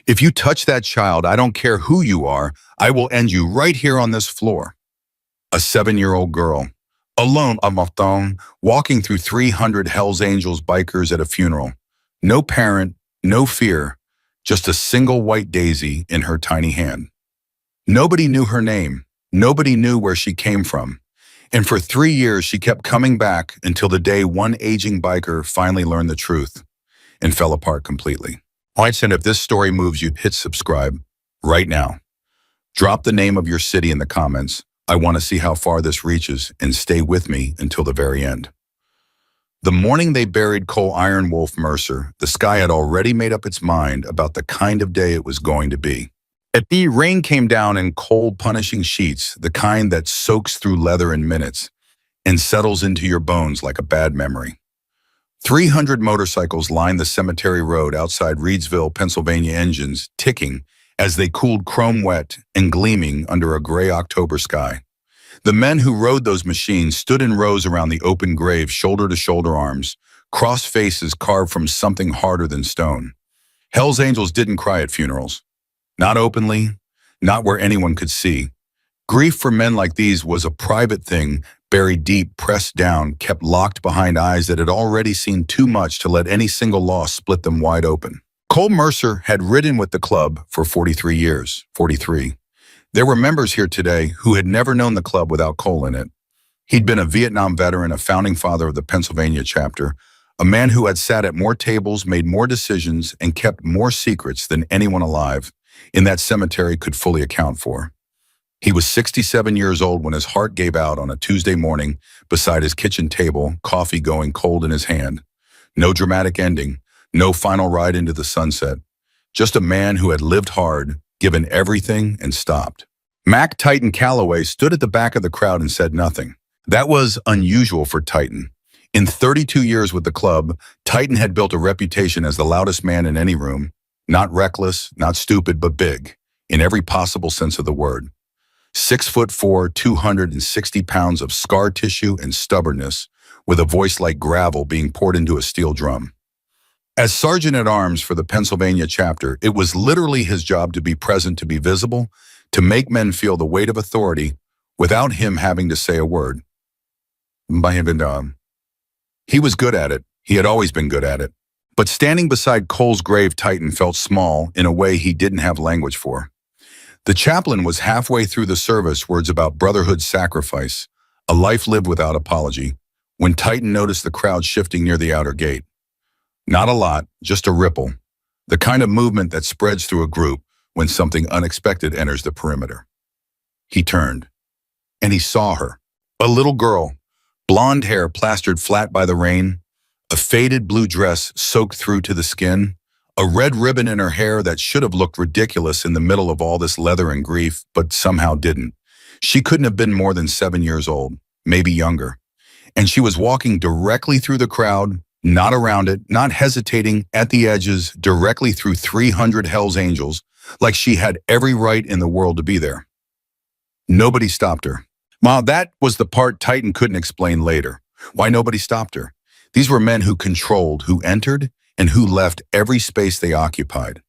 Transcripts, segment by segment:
If you touch that child, I don't care who you are, I will end you right here on this floor. A 7-year-old girl, alone on my phone, walking through 300 Hells Angels bikers at a funeral. No parent, no fear, just a single white daisy in her tiny hand. Nobody knew her name. Nobody knew where she came from. And for 3 years, she kept coming back until the day one aging biker finally learned the truth and fell apart completely. Alright, and if this story moves you, hit subscribe right now. Drop the name of your city in the comments. I want to see how far this reaches, and stay with me until the very end. The morning they buried Cole Iron Wolf Mercer, the sky had already made up its mind about the kind of day it was going to be. At the rain came down in cold, punishing sheets, the kind that soaks through leather in minutes and settles into your bones like a bad memory. 300 motorcycles lined the cemetery road outside Reedsville, Pennsylvania, engines ticking as they cooled chrome wet and gleaming under a gray October sky. The men who rode those machines stood in rows around the open grave, shoulder-to-shoulder arms, crossed faces carved from something harder than stone. Hell's Angels didn't cry at funerals. Not openly, not where anyone could see. Grief for men like these was a private thing, buried deep, pressed down, kept locked behind eyes that had already seen too much to let any single loss split them wide open. Cole Mercer had ridden with the club for 43 years. 43. There were members here today who had never known the club without Cole in it. He'd been a Vietnam veteran, a founding father of the Pennsylvania chapter, a man who had sat at more tables, made more decisions, and kept more secrets than anyone alive in that cemetery could fully account for. He was 67 years old when his heart gave out on a Tuesday morning beside his kitchen table, coffee going cold in his hand. No dramatic ending, no final ride into the sunset. Just a man who had lived hard, given everything, and stopped. Mac Titan Calloway stood at the back of the crowd and said nothing. That was unusual for Titan. In 32 years with the club, Titan had built a reputation as the loudest man in any room. Not reckless, not stupid, but big, in every possible sense of the word. 6'4", 260 pounds of scar tissue and stubbornness, with a voice like gravel being poured into a steel drum. As Sergeant-at-Arms for the Pennsylvania chapter, it was literally his job to be present, to be visible, to make men feel the weight of authority without him having to say a word. He was good at it. He had always been good at it. But standing beside Cole's grave, Titan felt small in a way he didn't have language for. The chaplain was halfway through the service, words about brotherhood, sacrifice, a life lived without apology, when Titan noticed the crowd shifting near the outer gate. Not a lot, just a ripple, the kind of movement that spreads through a group when something unexpected enters the perimeter. He turned, and he saw her, a little girl, blonde hair plastered flat by the rain, a faded blue dress soaked through to the skin, a red ribbon in her hair that should have looked ridiculous in the middle of all this leather and grief, but somehow didn't. She couldn't have been more than 7 years old, maybe younger. And she was walking directly through the crowd, not around it, not hesitating, at the edges, directly through 300 Hell's Angels, like she had every right in the world to be there. Nobody stopped her. Well, that was the part Titan couldn't explain later. Why nobody stopped her? These were men who controlled who entered and who left every space they occupied.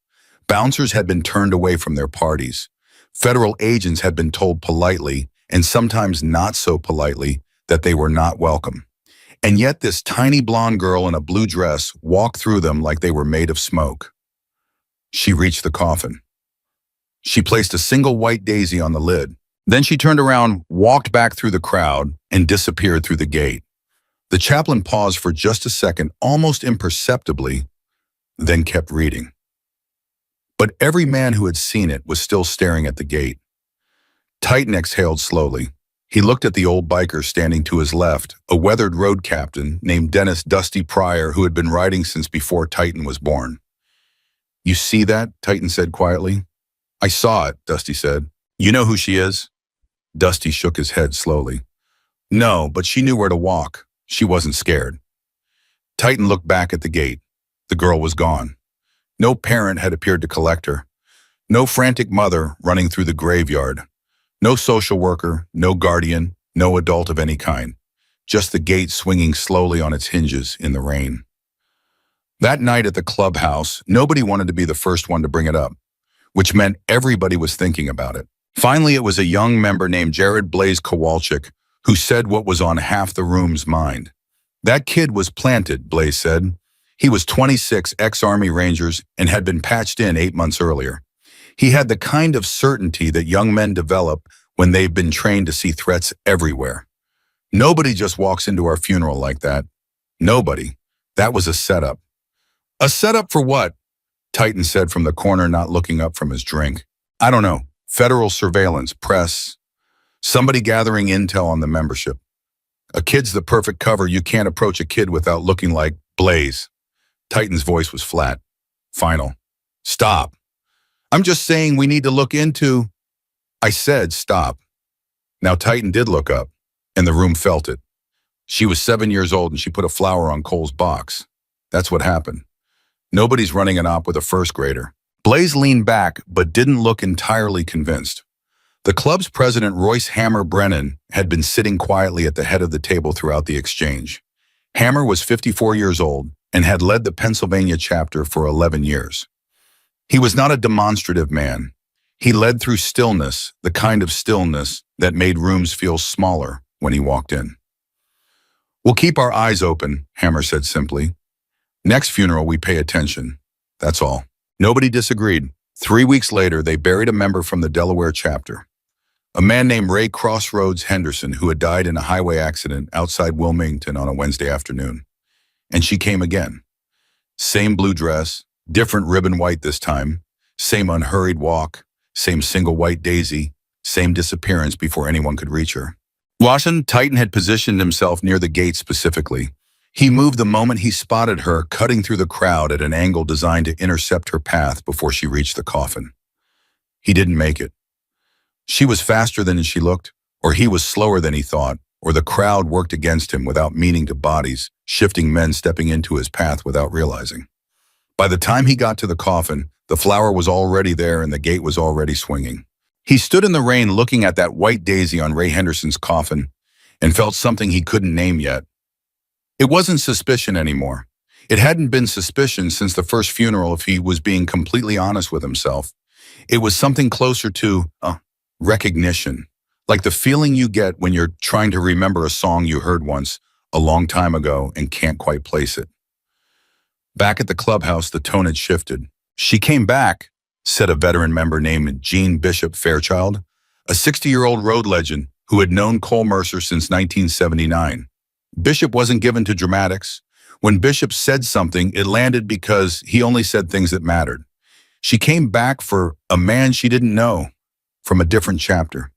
Bouncers had been turned away from their parties. Federal agents had been told politely, and sometimes not so politely, that they were not welcome. And yet this tiny blonde girl in a blue dress walked through them like they were made of smoke. She reached the coffin. She placed a single white daisy on the lid. Then she turned around, walked back through the crowd, and disappeared through the gate. The chaplain paused for just a second, almost imperceptibly, then kept reading. But every man who had seen it was still staring at the gate. Titan exhaled slowly. He looked at the old biker standing to his left, a weathered road captain named Dennis Dusty Pryor, who had been riding since before Titan was born. "You see that?" Titan said quietly. "I saw it," Dusty said. "You know who she is?" Dusty shook his head slowly. "No, but she knew where to walk. She wasn't scared." Titan looked back at the gate. The girl was gone. No parent had appeared to collect her. No frantic mother running through the graveyard. No social worker, no guardian, no adult of any kind. Just the gate swinging slowly on its hinges in the rain. That night at the clubhouse, nobody wanted to be the first one to bring it up. which meant everybody was thinking about it. Finally, it was a young member named Jared Blaze Kowalczyk who said what was on half the room's mind. That kid was planted, Blaze said. He was 26, ex-Army Rangers, and had been patched in 8 months earlier. He had the kind of certainty that young men develop when they've been trained to see threats everywhere. Nobody just walks into our funeral like that. Nobody. That was a setup. A setup for what? Titan said from the corner, not looking up from his drink. I don't know. Federal surveillance, press, somebody gathering intel on the membership. A kid's the perfect cover. You can't approach a kid without looking like Blaze. Titan's voice was flat. Final. Stop. I'm just saying we need to look into... I said stop. Now Titan did look up, and the room felt it. She was 7 years old and she put a flower on Cole's box. That's what happened. Nobody's running an op with a first grader. Blaze leaned back, but didn't look entirely convinced. The club's president, Royce Hammer Brennan, had been sitting quietly at the head of the table throughout the exchange. Hammer was 54 years old and had led the Pennsylvania chapter for 11 years. He was not a demonstrative man. He led through stillness, the kind of stillness that made rooms feel smaller when he walked in. We'll keep our eyes open, Hammer said simply. Next funeral, we pay attention. That's all. Nobody disagreed. 3 weeks later, they buried a member from the Delaware chapter. A man named Ray Crossroads Henderson, who had died in a highway accident outside Wilmington on a Wednesday afternoon. And she came again. Same blue dress, different ribbon white this time, same unhurried walk, same single white daisy, same disappearance before anyone could reach her. Washington, Titan had positioned himself near the gate specifically. He moved the moment he spotted her, cutting through the crowd at an angle designed to intercept her path before she reached the coffin. He didn't make it. She was faster than she looked, or he was slower than he thought, or the crowd worked against him without meaning to bodies, shifting men stepping into his path without realizing. By the time he got to the coffin, the flower was already there and the gate was already swinging. He stood in the rain looking at that white daisy on Ray Henderson's coffin and felt something he couldn't name yet. It wasn't suspicion anymore. It hadn't been suspicion since the first funeral if he was being completely honest with himself. It was something closer to recognition, like the feeling you get when you're trying to remember a song you heard once a long time ago and can't quite place it. Back at the clubhouse, the tone had shifted. She came back, said a veteran member named Gene Bishop Fairchild, a 60-year-old road legend who had known Cole Mercer since 1979. Bishop wasn't given to dramatics. When Bishop said something, it landed because he only said things that mattered. She came back for a man she didn't know, from a different chapter.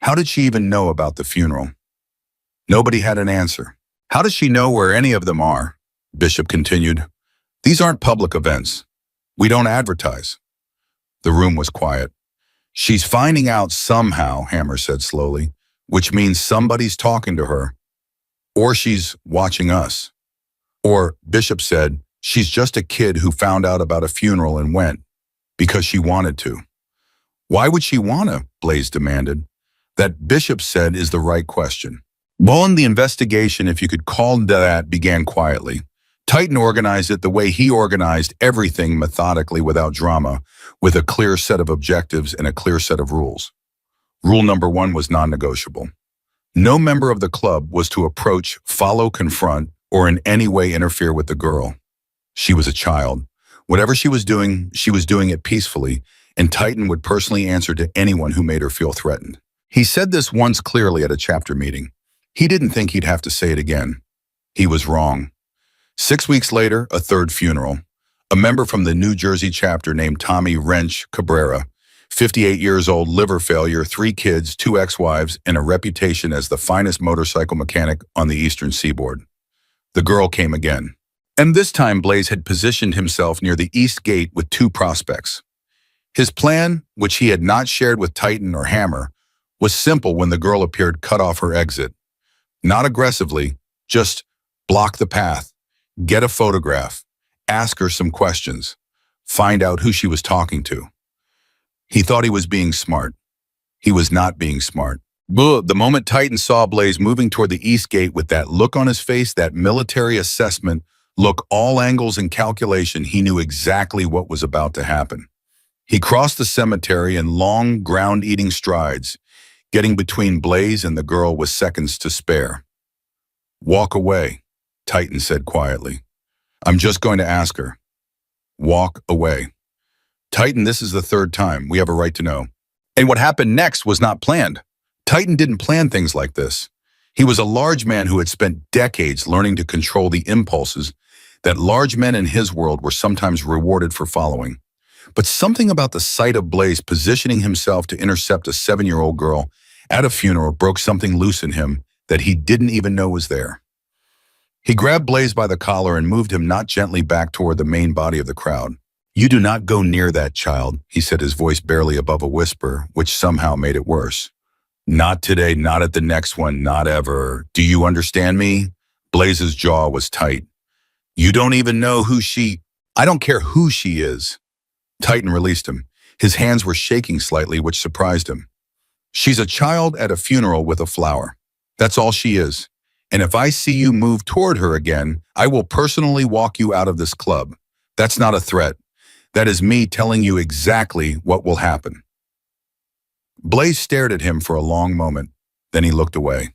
How did she even know about the funeral? Nobody had an answer. How does she know where any of them are? Bishop continued. These aren't public events. We don't advertise. The room was quiet. She's finding out somehow, Hammer said slowly, which means somebody's talking to her. Or she's watching us. Or, Bishop said, she's just a kid who found out about a funeral and went, because she wanted to. Why would she want to? Blaze demanded. That, Bishop said, is the right question. Well, the investigation, if you could call it that, began quietly. Titan organized it the way he organized everything methodically without drama, with a clear set of objectives and a clear set of rules. Rule number 1 was non-negotiable. No member of the club was to approach, follow, confront, or in any way interfere with the girl. She was a child. Whatever she was doing it peacefully, and Titan would personally answer to anyone who made her feel threatened. He said this once clearly at a chapter meeting. He didn't think he'd have to say it again. He was wrong. 6 weeks later, a third funeral. A member from the New Jersey chapter named Tommy Wrench Cabrera, 58 years old, liver failure, 3 kids, 2 ex-wives, and a reputation as the finest motorcycle mechanic on the eastern seaboard. The girl came again. And this time Blaze had positioned himself near the east gate with 2 prospects. His plan, which he had not shared with Titan or Hammer, was simple when the girl appeared cut off her exit. Not aggressively, just block the path, get a photograph, ask her some questions, find out who she was talking to. He thought he was being smart. He was not being smart. The moment Titan saw Blaze moving toward the east gate with that look on his face, that military assessment, look all angles and calculation, he knew exactly what was about to happen. He crossed the cemetery in long, ground-eating strides, getting between Blaze and the girl with seconds to spare. "Walk away," Titan said quietly. "I'm just going to ask her." "Walk away." "Titan, this is the third time. We have a right to know." And what happened next was not planned. Titan didn't plan things like this. He was a large man who had spent decades learning to control the impulses that large men in his world were sometimes rewarded for following. But something about the sight of Blaze positioning himself to intercept a 7-year-old girl at a funeral broke something loose in him that he didn't even know was there. He grabbed Blaze by the collar and moved him not gently back toward the main body of the crowd. "You do not go near that child," he said, his voice barely above a whisper, which somehow made it worse. "Not today, not at the next one, not ever. Do you understand me?" Blaze's jaw was tight. "You don't even know who she—" "I don't care who she is." Titan released him. His hands were shaking slightly, which surprised him. "She's a child at a funeral with a flower. That's all she is. And if I see you move toward her again, I will personally walk you out of this club. That's not a threat. That is me telling you exactly what will happen." Blaze stared at him for a long moment. Then he looked away.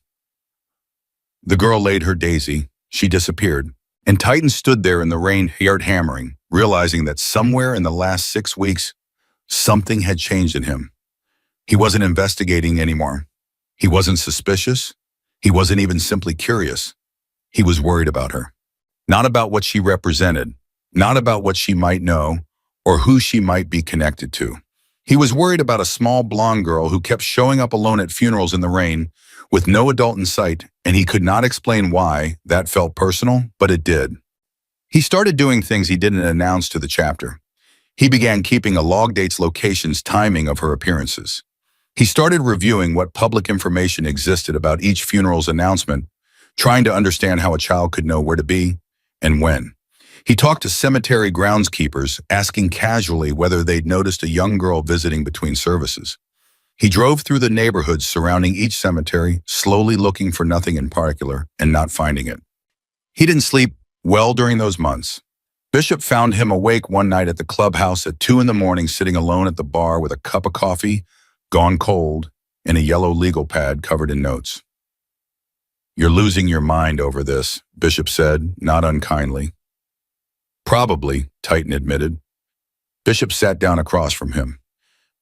The girl laid her daisy. She disappeared. And Titan stood there in the rain, heart hammering, realizing that somewhere in the last 6 weeks, something had changed in him. He wasn't investigating anymore. He wasn't suspicious. He wasn't even simply curious. He was worried about her. Not about what she represented, not about what she might know, or who she might be connected to. He was worried about a small blonde girl who kept showing up alone at funerals in the rain, with no adult in sight, and he could not explain why. That felt personal, but it did. He started doing things he didn't announce to the chapter. He began keeping a log, dates, locations, timing of her appearances. He started reviewing what public information existed about each funeral's announcement, trying to understand how a child could know where to be and when. He talked to cemetery groundskeepers, asking casually whether they'd noticed a young girl visiting between services. He drove through the neighborhoods surrounding each cemetery, slowly looking for nothing in particular and not finding it. He didn't sleep well during those months. Bishop found him awake one night at the clubhouse at 2 a.m, sitting alone at the bar with a cup of coffee, gone cold, and a yellow legal pad covered in notes. "You're losing your mind over this," Bishop said, not unkindly. "Probably," Titan admitted. Bishop sat down across from him.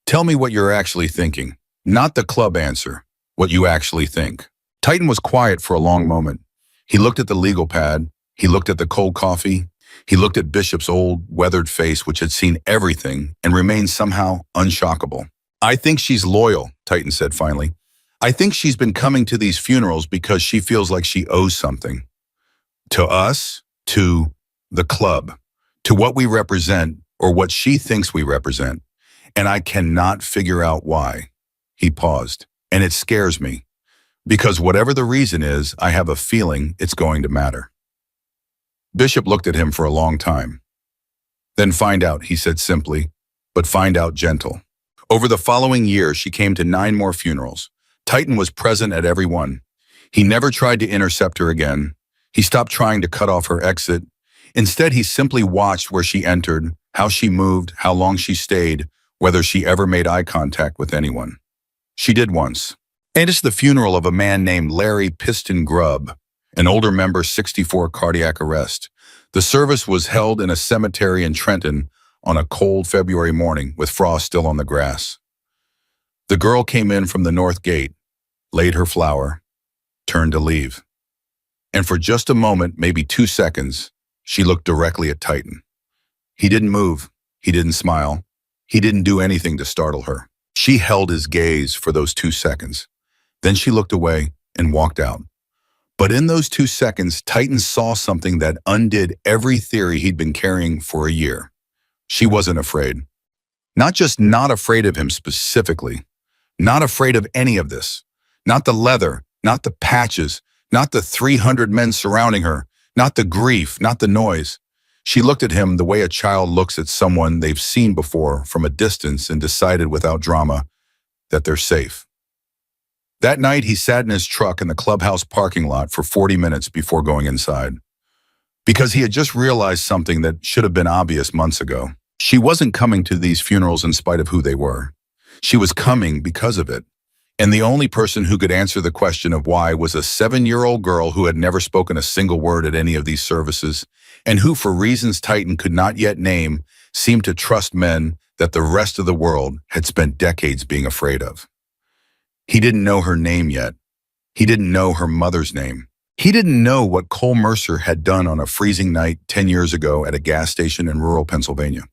"Tell me what you're actually thinking. Not the club answer. What you actually think." Titan was quiet for a long moment. He looked at the legal pad. He looked at the cold coffee. He looked at Bishop's old, weathered face, which had seen everything and remained somehow unshockable. "I think she's loyal," Titan said finally. "I think she's been coming to these funerals because she feels like she owes something. To us, to the club, to what we represent or what she thinks we represent. And I cannot figure out why." He paused. "And it scares me. Because whatever the reason is, I have a feeling it's going to matter." Bishop looked at him for a long time. "Then find out," he said simply, "but find out gentle." Over the following year, she came to 9 more funerals. Titan was present at every one. He never tried to intercept her again. He stopped trying to cut off her exit. Instead, he simply watched where she entered, how she moved, how long she stayed, whether she ever made eye contact with anyone. She did once. And it's the funeral of a man named Larry Piston Grubb, an older member, 64, cardiac arrest. The service was held in a cemetery in Trenton on a cold February morning with frost still on the grass. The girl came in from the north gate, laid her flower, turned to leave. And for just a moment, maybe 2 seconds, she looked directly at Titan. He didn't move. He didn't smile. He didn't do anything to startle her. She held his gaze for those 2 seconds. Then she looked away and walked out. But in those 2 seconds, Titan saw something that undid every theory he'd been carrying for a year. She wasn't afraid. Not just not afraid of him specifically. Not afraid of any of this. Not the leather, not the patches, not the 300 men surrounding her, not the grief, not the noise. She looked at him the way a child looks at someone they've seen before from a distance and decided without drama that they're safe. That night, he sat in his truck in the clubhouse parking lot for 40 minutes before going inside. Because he had just realized something that should have been obvious months ago. She wasn't coming to these funerals in spite of who they were. She was coming because of it. And the only person who could answer the question of why was a 7-year-old girl who had never spoken a single word at any of these services, and who, for reasons Titan could not yet name, seemed to trust men that the rest of the world had spent decades being afraid of. He didn't know her name yet. He didn't know her mother's name. He didn't know what Cole Mercer had done on a freezing night 10 years ago at a gas station in rural Pennsylvania.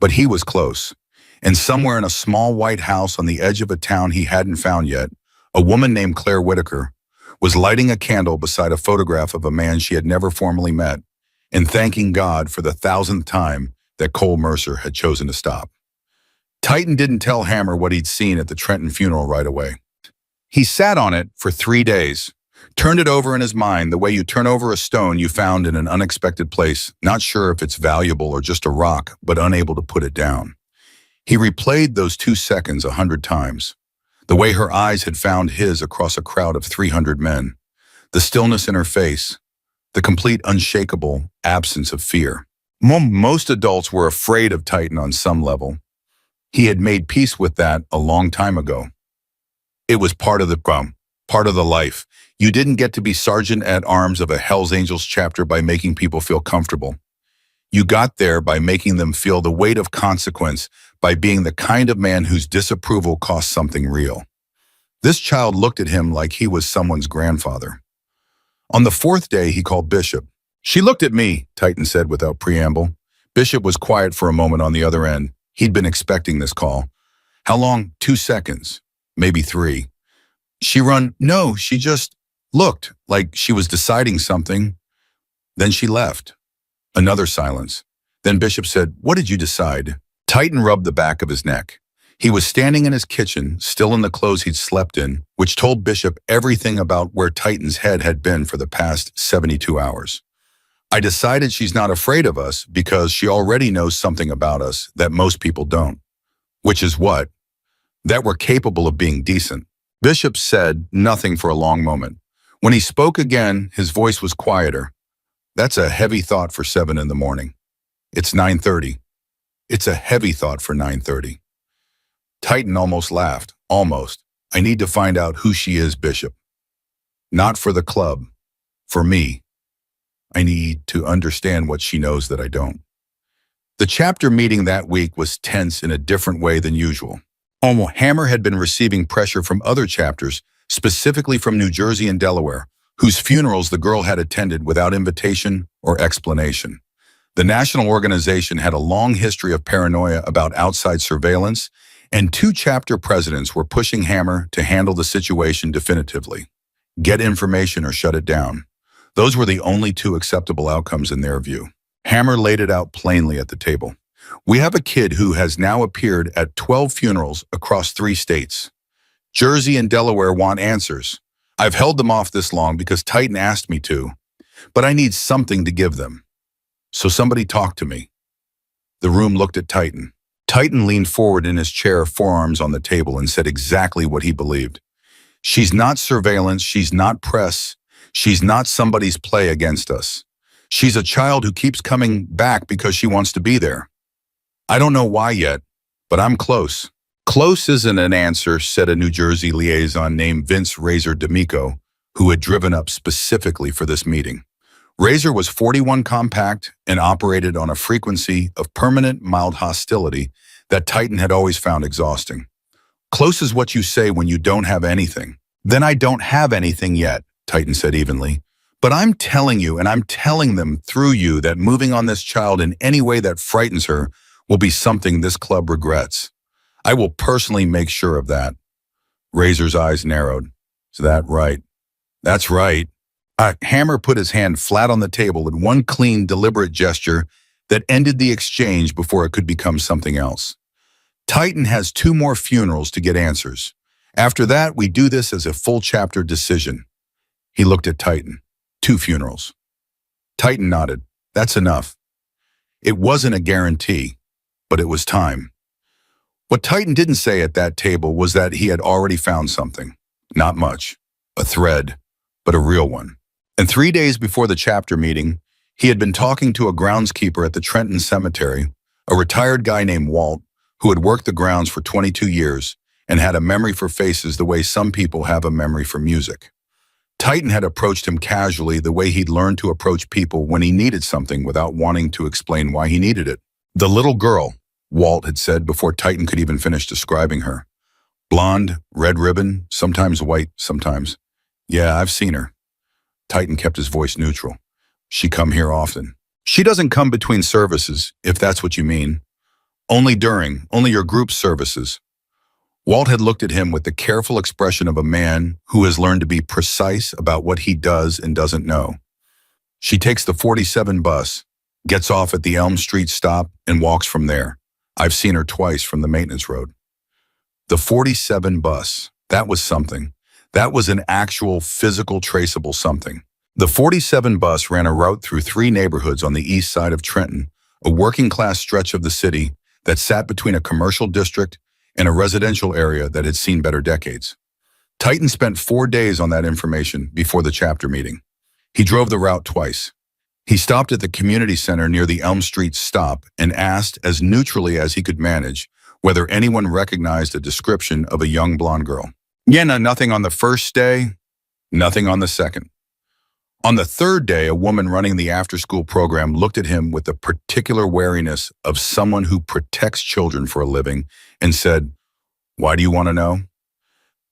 But he was close. And somewhere in a small white house on the edge of a town he hadn't found yet, a woman named Claire Whitaker was lighting a candle beside a photograph of a man she had never formally met and thanking God for the 1,000th time that Cole Mercer had chosen to stop. Titan didn't tell Hammer what he'd seen at the Trenton funeral right away. He sat on it for 3 days, turned it over in his mind the way you turn over a stone you found in an unexpected place, not sure if it's valuable or just a rock, but unable to put it down. He replayed those 2 seconds 100 times, the way her eyes had found his across a crowd of 300 men, the stillness in her face, the complete unshakable absence of fear. Most adults were afraid of Titan on some level. He had made peace with that a long time ago. It was part of the part of the life. You didn't get to be sergeant at arms of a Hells Angels chapter by making people feel comfortable. You got there by making them feel the weight of consequence, by being the kind of man whose disapproval cost something real. This child looked at him like he was someone's grandfather. On the 4th day, he called Bishop. "She looked at me," Titan said without preamble. Bishop was quiet for a moment on the other end. He'd been expecting this call. "How long?" 2 seconds, maybe 3. No, she just looked like she was deciding something. Then she left. Another silence. Then Bishop said, "What did you decide?" Titan rubbed the back of his neck. He was standing in his kitchen, still in the clothes he'd slept in, which told Bishop everything about where Titan's head had been for the past 72 hours. "I decided she's not afraid of us because she already knows something about us that most people don't." "Which is what?" "That we're capable of being decent." Bishop said nothing for a long moment. When he spoke again, his voice was quieter. "That's a heavy thought for 7 in the morning. It's 9:30. It's a heavy thought for 9:30. Titan almost laughed. "Almost. I need to find out who she is, Bishop. Not for the club. For me. I need to understand what she knows that I don't." The chapter meeting that week was tense in a different way than usual. Hammer had been receiving pressure from other chapters, specifically from New Jersey and Delaware, whose funerals the girl had attended without invitation or explanation. The national organization had a long history of paranoia about outside surveillance, and 2 chapter presidents were pushing Hammer to handle the situation definitively. Get information or shut it down. Those were the only 2 acceptable outcomes in their view. Hammer laid it out plainly at the table. "We have a kid who has now appeared at 12 funerals across 3 states. Jersey and Delaware want answers. I've held them off this long because Titan asked me to, but I need something to give them. So somebody talk to me." The room looked at Titan. Titan leaned forward in his chair, forearms on the table, and said exactly what he believed. "She's not surveillance, she's not press, she's not somebody's play against us. She's a child who keeps coming back because she wants to be there. I don't know why yet, but I'm close." "Close isn't an answer," said a New Jersey liaison named Vince Razor D'Amico, who had driven up specifically for this meeting. Razor was 41 compact and operated on a frequency of permanent, mild hostility that Titan had always found exhausting. "Close is what you say when you don't have anything." "Then I don't have anything yet," Titan said evenly. "But I'm telling you, and I'm telling them through you, that moving on this child in any way that frightens her will be something this club regrets. I will personally make sure of that." Razor's eyes narrowed. "Is that right?" "That's right." Hammer put his hand flat on the table in one clean, deliberate gesture that ended the exchange before it could become something else. "Titan has 2 more funerals to get answers. After that, we do this as a full chapter decision." He looked at Titan. 2 funerals. Titan nodded. "That's enough." It wasn't a guarantee, but it was time. What Titan didn't say at that table was that he had already found something. Not much. A thread, but a real one. And 3 days before the chapter meeting, he had been talking to a groundskeeper at the Trenton Cemetery A retired guy named Walt, who had worked the grounds for 22 years and had a memory for faces the way some people have a memory for music. Titan had approached him casually the way he'd learned to approach people when he needed something without wanting to explain why he needed it. The little girl, Walt had said before Titan could even finish describing her. Blonde, red ribbon, sometimes white, sometimes. Yeah, I've seen her. Titan kept his voice neutral. She come here often. She doesn't come between services, if that's what you mean. Only your group services. Walt had looked at him with the careful expression of a man who has learned to be precise about what he does and doesn't know. She takes the 47 bus, gets off at the Elm Street stop, and walks from there. I've seen her twice from the maintenance road. The 47 bus, that was something. That was an actual physical traceable something. The 47 bus ran a route through 3 neighborhoods on the east side of Trenton, a working-class stretch of the city that sat between a commercial district and a residential area that had seen better decades. Titan spent 4 days on that information before the chapter meeting. He drove the route twice. He stopped at the community center near the Elm Street stop and asked, as neutrally as he could manage, whether anyone recognized a description of a young blonde girl. Yeah, no, nothing on the first day, nothing on the second. On the third day, a woman running the after-school program looked at him with the particular wariness of someone who protects children for a living and said, "Why do you want to know?"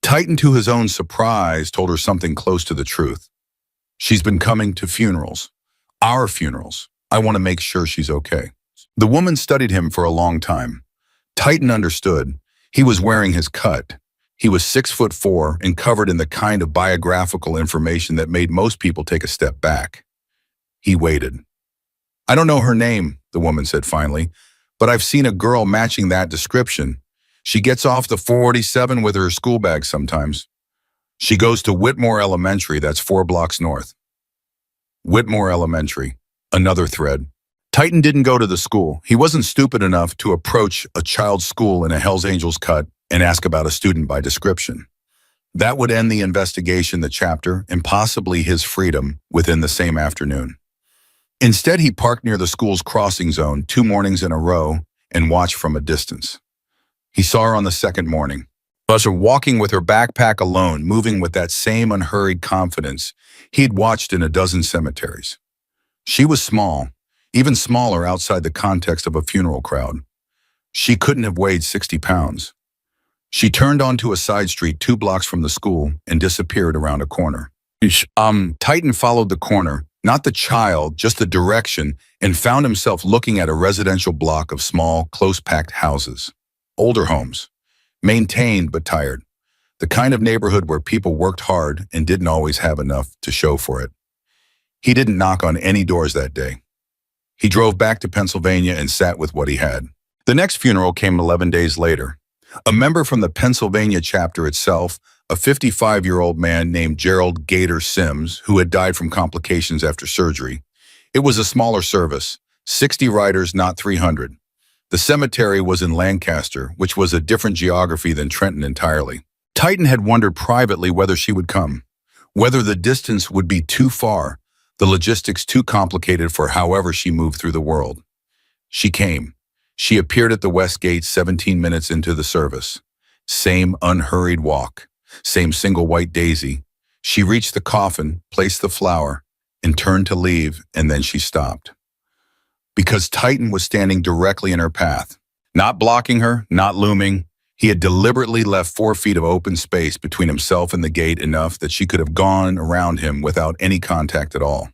Titan, to his own surprise, told her something close to the truth. She's been coming to funerals. Our funerals. I want to make sure she's okay. The woman studied him for a long time. Titan understood. He was wearing his cut. He was 6'4" and covered in the kind of biographical information that made most people take a step back. He waited. I don't know her name, the woman said finally, but I've seen a girl matching that description. She gets off the 47 with her school bag sometimes. She goes to Whitmore Elementary, that's 4 blocks north. Whitmore Elementary, another thread. Titan didn't go to the school. He wasn't stupid enough to approach a child's school in a Hells Angels cut and ask about a student by description. That would end the investigation, the chapter, and possibly his freedom within the same afternoon. Instead, he parked near the school's crossing zone 2 mornings in a row and watched from a distance. He saw her on the second morning. Her walking with her backpack alone, moving with that same unhurried confidence he had watched in a dozen cemeteries. She was small, even smaller outside the context of a funeral crowd. She couldn't have weighed 60 pounds. She turned onto a side street 2 blocks from the school and disappeared around a corner. Titan followed the corner, not the child, just the direction, and found himself looking at a residential block of small, close-packed houses. Older homes. Maintained but tired. The kind of neighborhood where people worked hard and didn't always have enough to show for it. He didn't knock on any doors that day. He drove back to Pennsylvania and sat with what he had. The next funeral came 11 days later. A member from the Pennsylvania chapter itself, a 55-year-old man named Gerald Gator Sims, who had died from complications after surgery. It was a smaller service, 60 riders, not 300. The cemetery was in Lancaster, which was a different geography than Trenton entirely. Titan had wondered privately whether she would come, whether the distance would be too far, the logistics too complicated for however she moved through the world. She came. She appeared at the West Gate 17 minutes into the service. Same unhurried walk, same single white daisy. She reached the coffin, placed the flower, and turned to leave, and then she stopped. Because Titan was standing directly in her path. Not blocking her, not looming. He had deliberately left 4 feet of open space between himself and the gate, enough that she could have gone around him without any contact at all.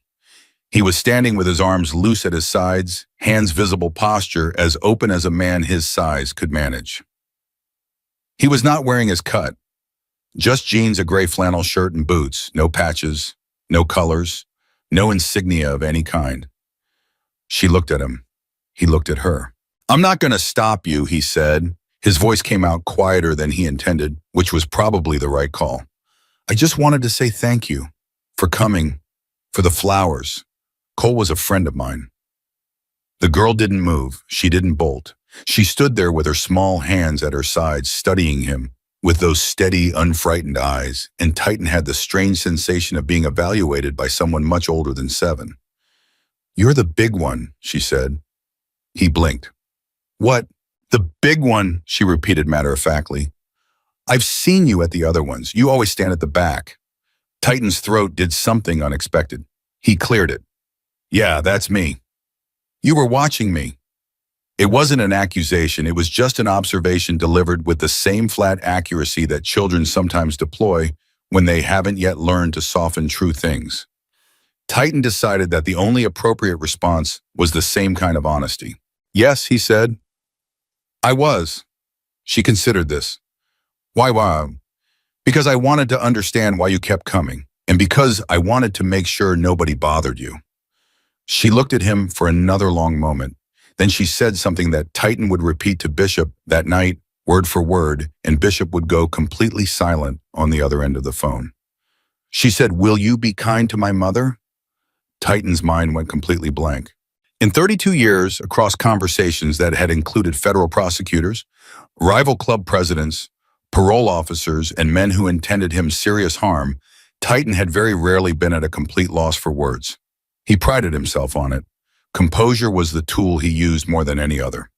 He was standing with his arms loose at his sides, hands visible, posture as open as a man his size could manage. He was not wearing his cut. Just jeans, a gray flannel shirt, and boots. No patches, no colors, no insignia of any kind. She looked at him. He looked at her. "I'm not going to stop you," he said. His voice came out quieter than he intended, which was probably the right call. "I just wanted to say thank you for coming, for the flowers. Cole was a friend of mine." The girl didn't move. She didn't bolt. She stood there with her small hands at her sides, studying him with those steady, unfrightened eyes, and Titan had the strange sensation of being evaluated by someone much older than 7. "You're the big one," she said. He blinked. What? The big one, she repeated matter-of-factly. I've seen you at the other ones. You always stand at the back. Titan's throat did something unexpected. He cleared it. Yeah, that's me. You were watching me. It wasn't an accusation, it was just an observation delivered with the same flat accuracy that children sometimes deploy when they haven't yet learned to soften true things. Titan decided that the only appropriate response was the same kind of honesty. Yes, he said. I was. She considered this. Why? Because I wanted to understand why you kept coming, and because I wanted to make sure nobody bothered you. She looked at him for another long moment. Then she said something that Titan would repeat to Bishop that night, word for word, and Bishop would go completely silent on the other end of the phone. She said, "Will you be kind to my mother?" Titan's mind went completely blank. In 32 years, across conversations that had included federal prosecutors, rival club presidents, parole officers, and men who intended him serious harm, Titan had very rarely been at a complete loss for words. He prided himself on it. Composure was the tool he used more than any other.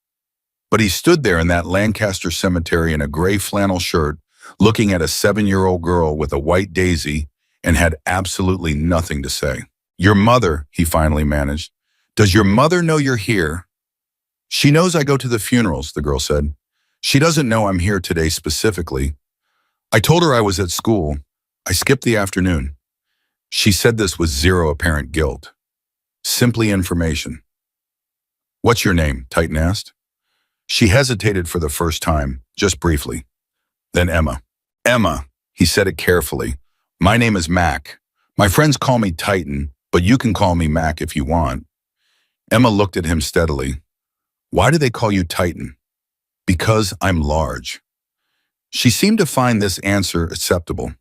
But he stood there in that Lancaster cemetery in a gray flannel shirt, looking at a 7-year-old girl with a white daisy, and had absolutely nothing to say. Your mother, he finally managed. Does your mother know you're here? She knows I go to the funerals, the girl said. She doesn't know I'm here today specifically. I told her I was at school. I skipped the afternoon. She said this with zero apparent guilt. Simply information. What's your name? Titan asked. She hesitated for the first time, just briefly. Then Emma. Emma, he said it carefully. My name is Mac. My friends call me Titan, but you can call me Mac if you want. Emma looked at him steadily. Why do they call you Titan? Because I'm large. She seemed to find this answer acceptable.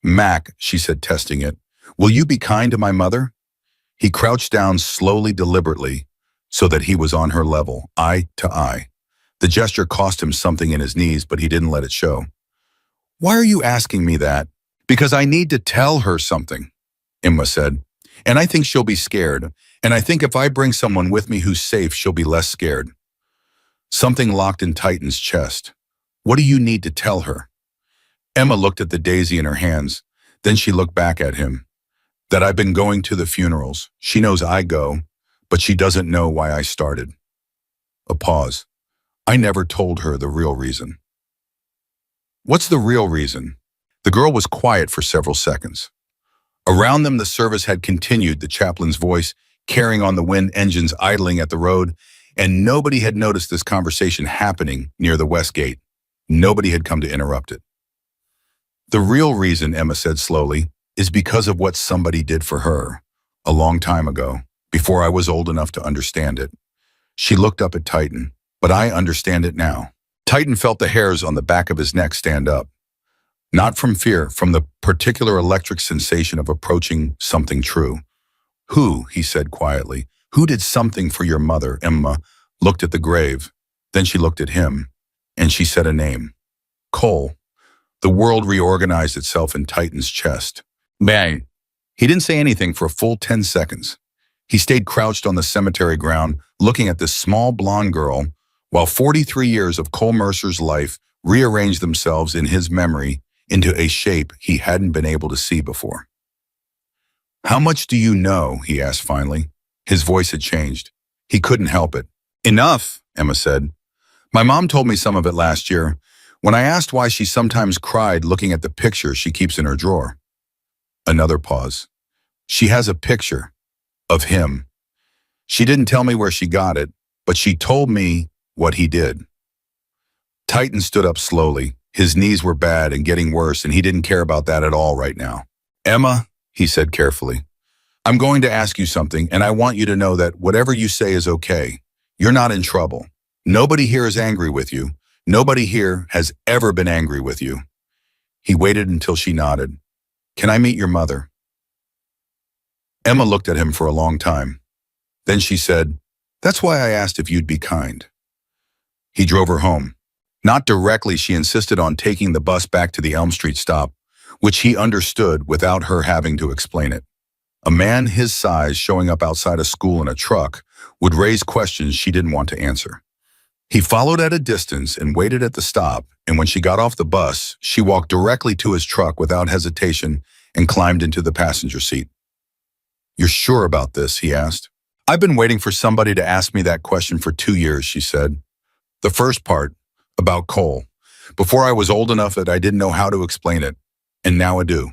Mac, she said, testing it, will you be kind to my mother? He crouched down slowly, deliberately, so that he was on her level, eye to eye. The gesture cost him something in his knees, but he didn't let it show. Why are you asking me that? Because I need to tell her something, Emma said. And I think she'll be scared. And I think if I bring someone with me who's safe, she'll be less scared. Something locked in Titan's chest. What do you need to tell her? Emma looked at the daisy in her hands. Then she looked back at him. That I've been going to the funerals. She knows I go, but she doesn't know why I started. A pause. I never told her the real reason. What's the real reason? The girl was quiet for several seconds. Around them, the service had continued, the chaplain's voice carrying on the wind, engines idling at the road, and nobody had noticed this conversation happening near the west gate. Nobody had come to interrupt it. The real reason, Emma said slowly, is because of what somebody did for her a long time ago, before I was old enough to understand it. She looked up at Titan, but I understand it now. Titan felt the hairs on the back of his neck stand up. Not from fear, from the particular electric sensation of approaching something true. Who, he said quietly, who did something for your mother? Emma looked at the grave. Then she looked at him, and she said a name. Cole. The world reorganized itself in Titan's chest. Bang. He didn't say anything for a full 10 seconds. He stayed crouched on the cemetery ground, looking at this small blonde girl, while 43 years of Cole Mercer's life rearranged themselves in his memory into a shape he hadn't been able to see before. How much do you know? He asked finally. His voice had changed. He couldn't help it. Enough, Emma said. My mom told me some of it last year, when I asked why she sometimes cried looking at the picture she keeps in her drawer. Another pause. She has a picture of him. She didn't tell me where she got it, but she told me what he did. Titan stood up slowly. His knees were bad and getting worse, and he didn't care about that at all right now. Emma, he said carefully, I'm going to ask you something, and I want you to know that whatever you say is okay. You're not in trouble. Nobody here is angry with you. Nobody here has ever been angry with you. He waited until she nodded. Can I meet your mother? Emma looked at him for a long time. Then she said, That's why I asked if you'd be kind. He drove her home. Not directly, she insisted on taking the bus back to the Elm Street stop, which he understood without her having to explain it. A man his size showing up outside a school in a truck would raise questions she didn't want to answer. He followed at a distance and waited at the stop, and when she got off the bus, she walked directly to his truck without hesitation and climbed into the passenger seat. "You're sure about this?" he asked. "I've been waiting for somebody to ask me that question for 2 years," she said. "The first part, about Cole, before I was old enough that I didn't know how to explain it, and now I do."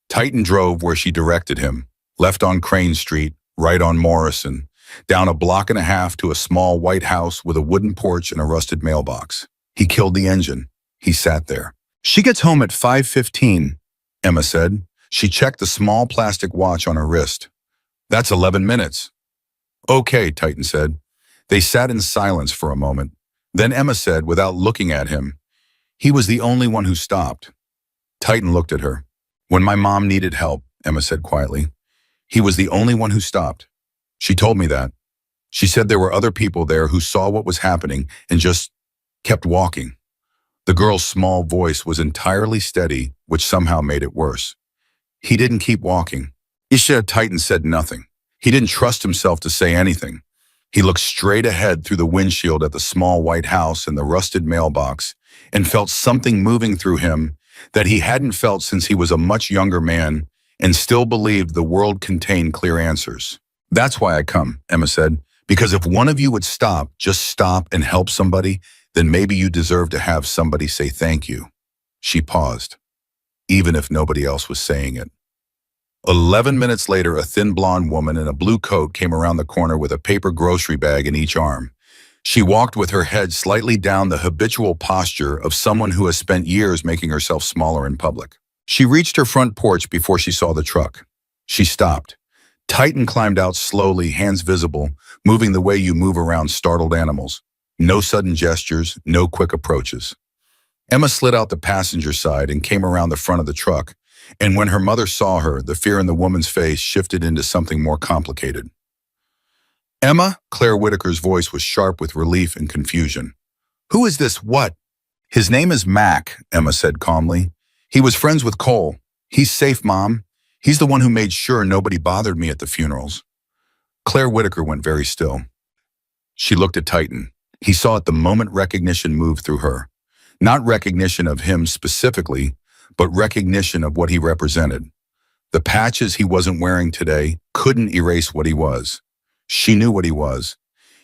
Titan drove where she directed him, left on Crane Street, right on Morrison, down a block and a half to a small white house with a wooden porch and a rusted mailbox. He killed the engine. He sat there. "She gets home at 5:15, Emma said. She checked the small plastic watch on her wrist. "That's 11 minutes. "Okay," Titan said. They sat in silence for a moment. Then Emma said, without looking at him, "He was the only one who stopped." Titan looked at her. "When my mom needed help," Emma said quietly, "he was the only one who stopped. She told me that. She said there were other people there who saw what was happening and just kept walking." The girl's small voice was entirely steady, which somehow made it worse. "He didn't keep walking." Titan said nothing. He didn't trust himself to say anything. He looked straight ahead through the windshield at the small white house and the rusted mailbox and felt something moving through him that he hadn't felt since he was a much younger man and still believed the world contained clear answers. "That's why I come," Emma said, "because if one of you would stop, just stop and help somebody, then maybe you deserve to have somebody say thank you." She paused, even if nobody else was saying it. 11 minutes later, a thin blonde woman in a blue coat came around the corner with a paper grocery bag in each arm. She walked with her head slightly down, the habitual posture of someone who has spent years making herself smaller in public. She reached her front porch before she saw the truck. She stopped. Titan climbed out slowly, hands visible, moving the way you move around startled animals. No sudden gestures, no quick approaches. Emma slid out the passenger side and came around the front of the truck, and when her mother saw her, the fear in the woman's face shifted into something more complicated. "Emma?" Claire Whitaker's voice was sharp with relief and confusion. "Who is this? What?" "His name is Mac," Emma said calmly. "He was friends with Cole. He's safe, Mom. He's the one who made sure nobody bothered me at the funerals." Claire Whitaker went very still. She looked at Titan. He saw at the moment recognition move through her. Not recognition of him specifically, but recognition of what he represented. The patches he wasn't wearing today couldn't erase what he was. She knew what he was.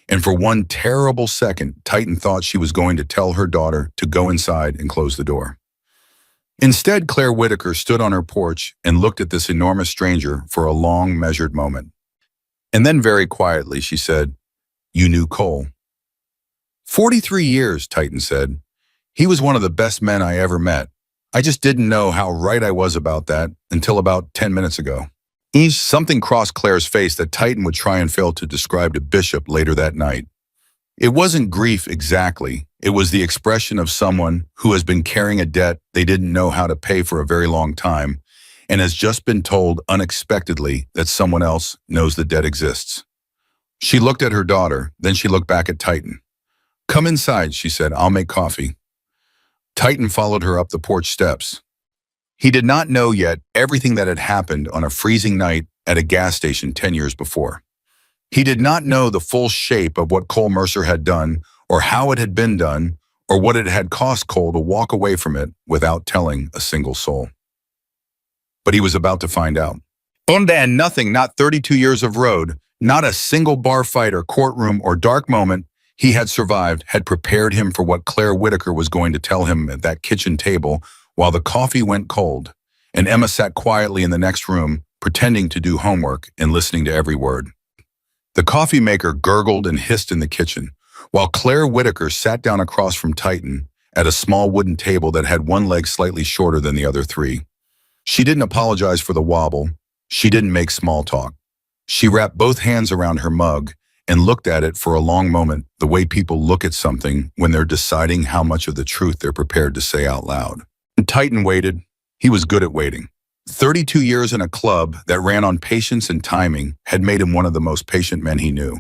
And for one terrible second, Titan thought she was going to tell her daughter to go inside and close the door. Instead, Claire Whitaker stood on her porch and looked at this enormous stranger for a long, measured moment. And then very quietly, she said, "You knew Cole." 43 years, Titan said. "He was one of the best men I ever met. I just didn't know how right I was about that until about 10 minutes ago." Something crossed Claire's face that Titan would try and fail to describe to Bishop later that night. It wasn't grief exactly. It was the expression of someone who has been carrying a debt they didn't know how to pay for a very long time and has just been told unexpectedly that someone else knows the debt exists. She looked at her daughter, then she looked back at Titan. "Come inside," she said. "I'll make coffee." Titan followed her up the porch steps. He did not know yet everything that had happened on a freezing night at a gas station 10 years before. He did not know the full shape of what Cole Mercer had done, or how it had been done, or what it had cost Cole to walk away from it without telling a single soul. But he was about to find out. And nothing, not 32 years of road, not a single bar fight or courtroom or dark moment he had survived had prepared him for what Claire Whitaker was going to tell him at that kitchen table while the coffee went cold, and Emma sat quietly in the next room, pretending to do homework and listening to every word. The coffee maker gurgled and hissed in the kitchen, while Claire Whitaker sat down across from Titan at a small wooden table that had one leg slightly shorter than the other three. She didn't apologize for the wobble. She didn't make small talk. She wrapped both hands around her mug and looked at it for a long moment, the way people look at something when they're deciding how much of the truth they're prepared to say out loud. And Titan waited. He was good at waiting. 32 years in a club that ran on patience and timing had made him one of the most patient men he knew.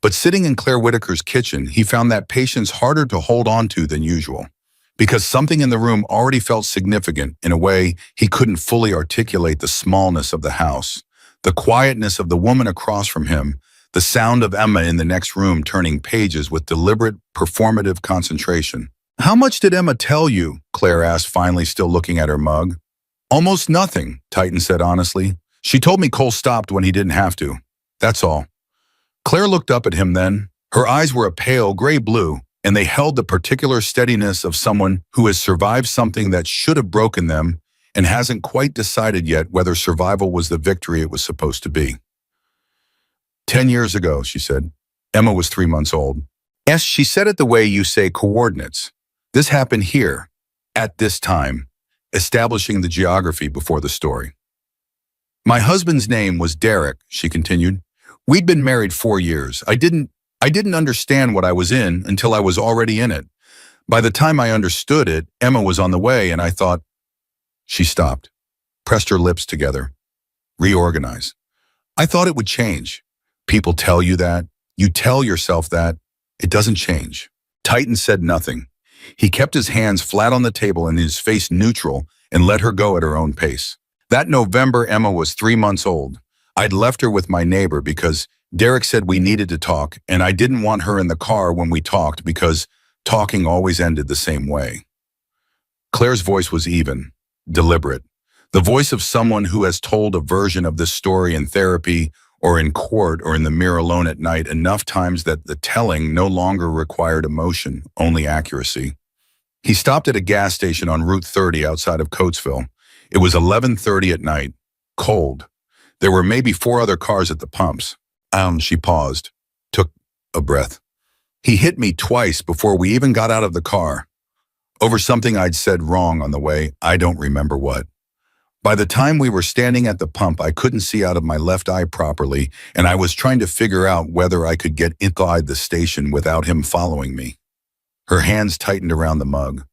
But sitting in Claire Whitaker's kitchen, he found that patience harder to hold on to than usual, because something in the room already felt significant in a way he couldn't fully articulate: the smallness of the house, the quietness of the woman across from him, the sound of Emma in the next room turning pages with deliberate, performative concentration. "How much did Emma tell you?" Claire asked, finally still looking at her mug. "Almost nothing," Titan said honestly. "She told me Cole stopped when he didn't have to. That's all." Claire looked up at him then. Her eyes were a pale gray blue, and they held the particular steadiness of someone who has survived something that should have broken them and hasn't quite decided yet whether survival was the victory it was supposed to be. 10 years ago, she said. Emma was 3 months old. Yes, she said it the way you say coordinates. This happened here, at this time, establishing the geography before the story. "My husband's name was Derek," she continued. "We'd been married 4 years. I didn't understand what I was in until I was already in it. By the time I understood it, Emma was on the way, and I thought..." She stopped, pressed her lips together, reorganized. "I thought it would change. People tell you that. You tell yourself that. It doesn't change." Titan said nothing. He kept his hands flat on the table and his face neutral and let her go at her own pace. That November, Emma was 3 months old. I'd left her with my neighbor because Derek said we needed to talk, and I didn't want her in the car when we talked because talking always ended the same way. Claire's voice was even, deliberate. The voice of someone who has told a version of this story in therapy or in court or in the mirror alone at night enough times that the telling no longer required emotion, only accuracy. He stopped at a gas station on Route 30 outside of Coatesville. It was 11:30 at night, cold. There were maybe 4 other cars at the pumps. She paused, took a breath. He hit me twice before we even got out of the car. Over something I'd said wrong on the way, I don't remember what. By the time we were standing at the pump, I couldn't see out of my left eye properly, and I was trying to figure out whether I could get inside the station without him following me. Her hands tightened around the mug.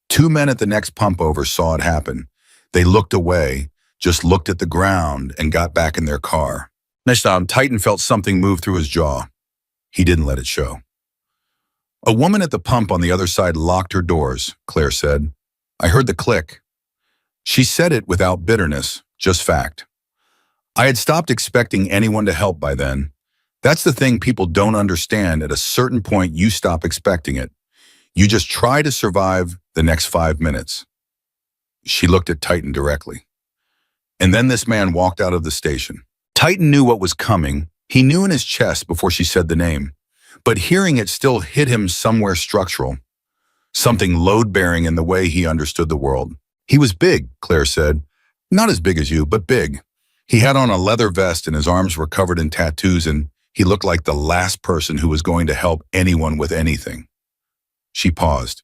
2 men at the next pump over saw it happen. They looked away, just looked at the ground, and got back in their car. Next time, Titan felt something move through his jaw. He didn't let it show. "A woman at the pump on the other side locked her doors," Claire said. "I heard the click." She said it without bitterness, just fact. I had stopped expecting anyone to help by then. That's the thing people don't understand. At a certain point, you stop expecting it. You just try to survive the next 5 minutes. She looked at Titan directly. And then this man walked out of the station. Titan knew what was coming. He knew in his chest before she said the name. But hearing it still hit him somewhere structural. Something load-bearing in the way he understood the world. "He was big," Claire said. "Not as big as you, but big. He had on a leather vest and his arms were covered in tattoos, and he looked like the last person who was going to help anyone with anything." She paused.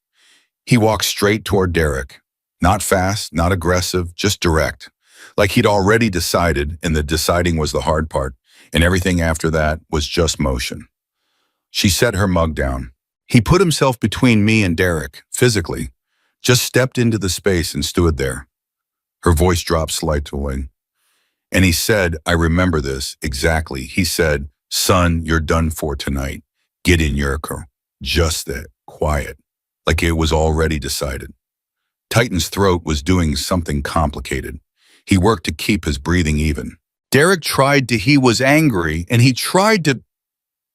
He walked straight toward Derek. Not fast, not aggressive, just direct. Like he'd already decided, and the deciding was the hard part, and everything after that was just motion. She set her mug down. He put himself between me and Derek, physically. Just stepped into the space and stood there. Her voice dropped slightly. And he said, I remember this exactly. He said, "Son, you're done for tonight. Get in your car." Just that, quiet, like it was already decided. Titan's throat was doing something complicated. He worked to keep his breathing even. He was angry, and he tried to...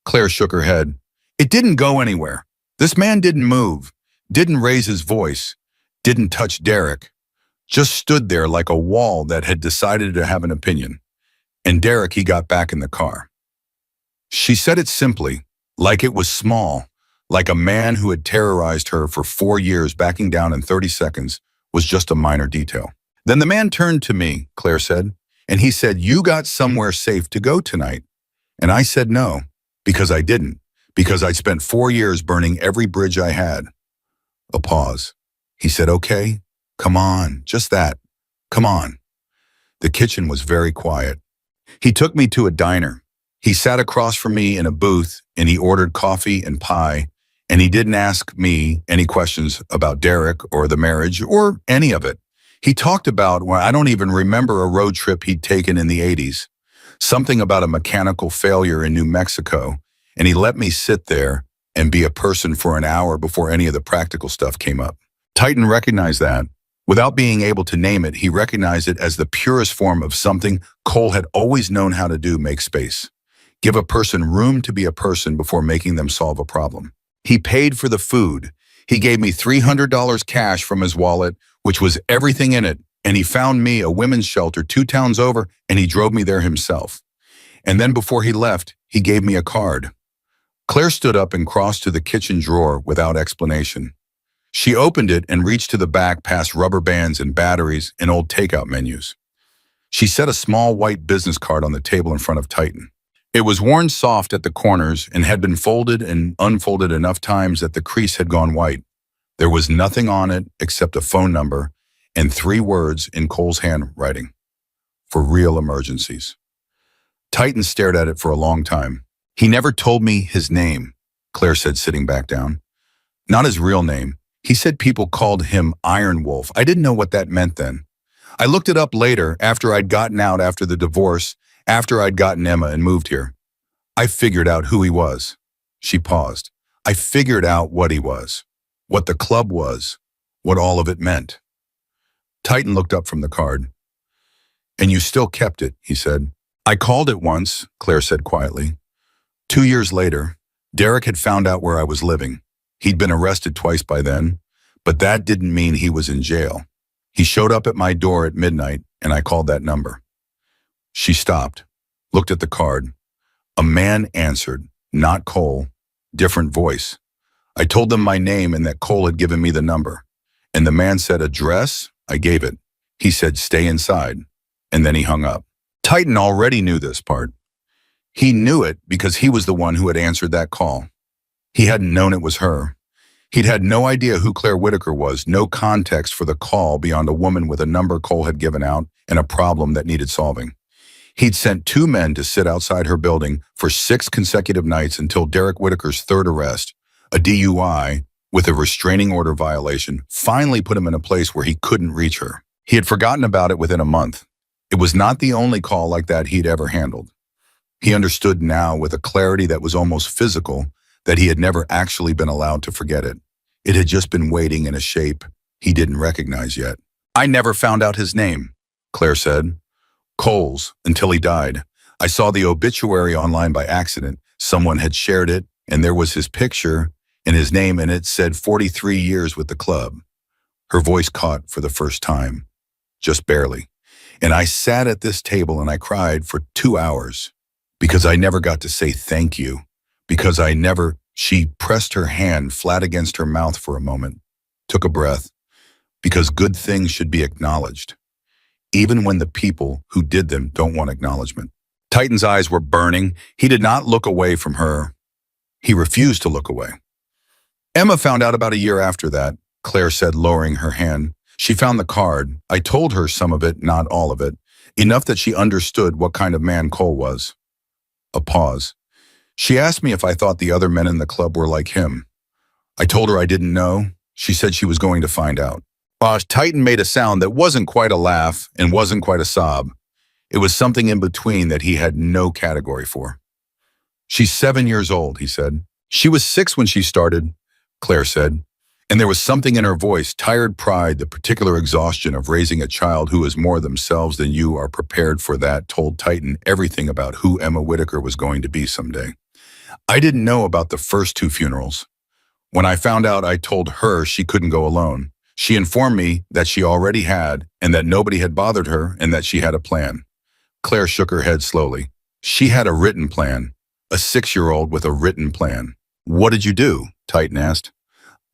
Claire shook her head. It didn't go anywhere. This man didn't move. Didn't raise his voice, didn't touch Derek, just stood there like a wall that had decided to have an opinion. And Derek, he got back in the car. She said it simply, like it was small, like a man who had terrorized her for 4 years backing down in 30 seconds was just a minor detail. Then the man turned to me, Claire said, and he said, "You got somewhere safe to go tonight." And I said no, because I didn't, because I'd spent 4 years burning every bridge I had. A pause. He said, "Okay, come on, just that. Come on." The kitchen was very quiet. He took me to a diner. He sat across from me in a booth and he ordered coffee and pie, and he didn't ask me any questions about Derek or the marriage or any of it. He talked about, well, I don't even remember a road trip he'd taken in the 80s, something about a mechanical failure in New Mexico, and he let me sit there and be a person for an hour before any of the practical stuff came up. Titan recognized that. Without being able to name it, he recognized it as the purest form of something Cole had always known how to do: make space. Give a person room to be a person before making them solve a problem. He paid for the food. He gave me $300 cash from his wallet, which was everything in it, and he found me a women's shelter 2 towns over, and he drove me there himself. And then before he left, he gave me a card. Claire stood up and crossed to the kitchen drawer without explanation. She opened it and reached to the back past rubber bands and batteries and old takeout menus. She set a small white business card on the table in front of Titan. It was worn soft at the corners and had been folded and unfolded enough times that the crease had gone white. There was nothing on it except a phone number and 3 words in Cole's handwriting: for real emergencies. Titan stared at it for a long time. He never told me his name, Claire said, sitting back down. Not his real name. He said people called him Iron Wolf. I didn't know what that meant then. I looked it up later, after I'd gotten out after the divorce, after I'd gotten Emma and moved here. I figured out who he was. She paused. I figured out what he was, what the club was, what all of it meant. Titan looked up from the card. And you still kept it, he said. I called it once, Claire said quietly. 2 years later, Derek had found out where I was living. He'd been arrested twice by then, but that didn't mean he was in jail. He showed up at my door at midnight, and I called that number. She stopped, looked at the card. A man answered, not Cole, different voice. I told them my name and that Cole had given me the number. And the man said, address? I gave it. He said, stay inside. And then he hung up. Titan already knew this part. He knew it because he was the one who had answered that call. He hadn't known it was her. He'd had no idea who Claire Whitaker was, no context for the call beyond a woman with a number Cole had given out and a problem that needed solving. He'd sent 2 men to sit outside her building for 6 consecutive nights until Derek Whitaker's 3rd arrest, a DUI with a restraining order violation, finally put him in a place where he couldn't reach her. He had forgotten about it within a month. It was not the only call like that he'd ever handled. He understood now with a clarity that was almost physical that he had never actually been allowed to forget it. It had just been waiting in a shape he didn't recognize yet. I never found out his name, Claire said. Cole's, until he died. I saw the obituary online by accident. Someone had shared it, and there was his picture and his name, and it said 43 years with the club. Her voice caught for the first time, just barely. And I sat at this table and I cried for 2 hours because I never got to say thank you. She pressed her hand flat against her mouth for a moment, took a breath, because good things should be acknowledged, even when the people who did them don't want acknowledgement. Titan's eyes were burning. He did not look away from her. He refused to look away. Emma found out about a year after that, Claire said, lowering her hand. She found the card. I told her some of it, not all of it, enough that she understood what kind of man Cole was. A pause. She asked me if I thought the other men in the club were like him. I told her I didn't know. She said she was going to find out. Titan made a sound that wasn't quite a laugh and wasn't quite a sob. It was something in between that he had no category for. She's 7 years old, he said. She was 6 when she started, Claire said. And there was something in her voice, tired pride, the particular exhaustion of raising a child who is more themselves than you are prepared for that, told Titan everything about who Emma Whitaker was going to be someday. I didn't know about the first 2 funerals. When I found out, I told her she couldn't go alone. She informed me that she already had, and that nobody had bothered her, and that she had a plan. Claire shook her head slowly. She had a written plan. A 6-year-old with a written plan. What did you do? Titan asked.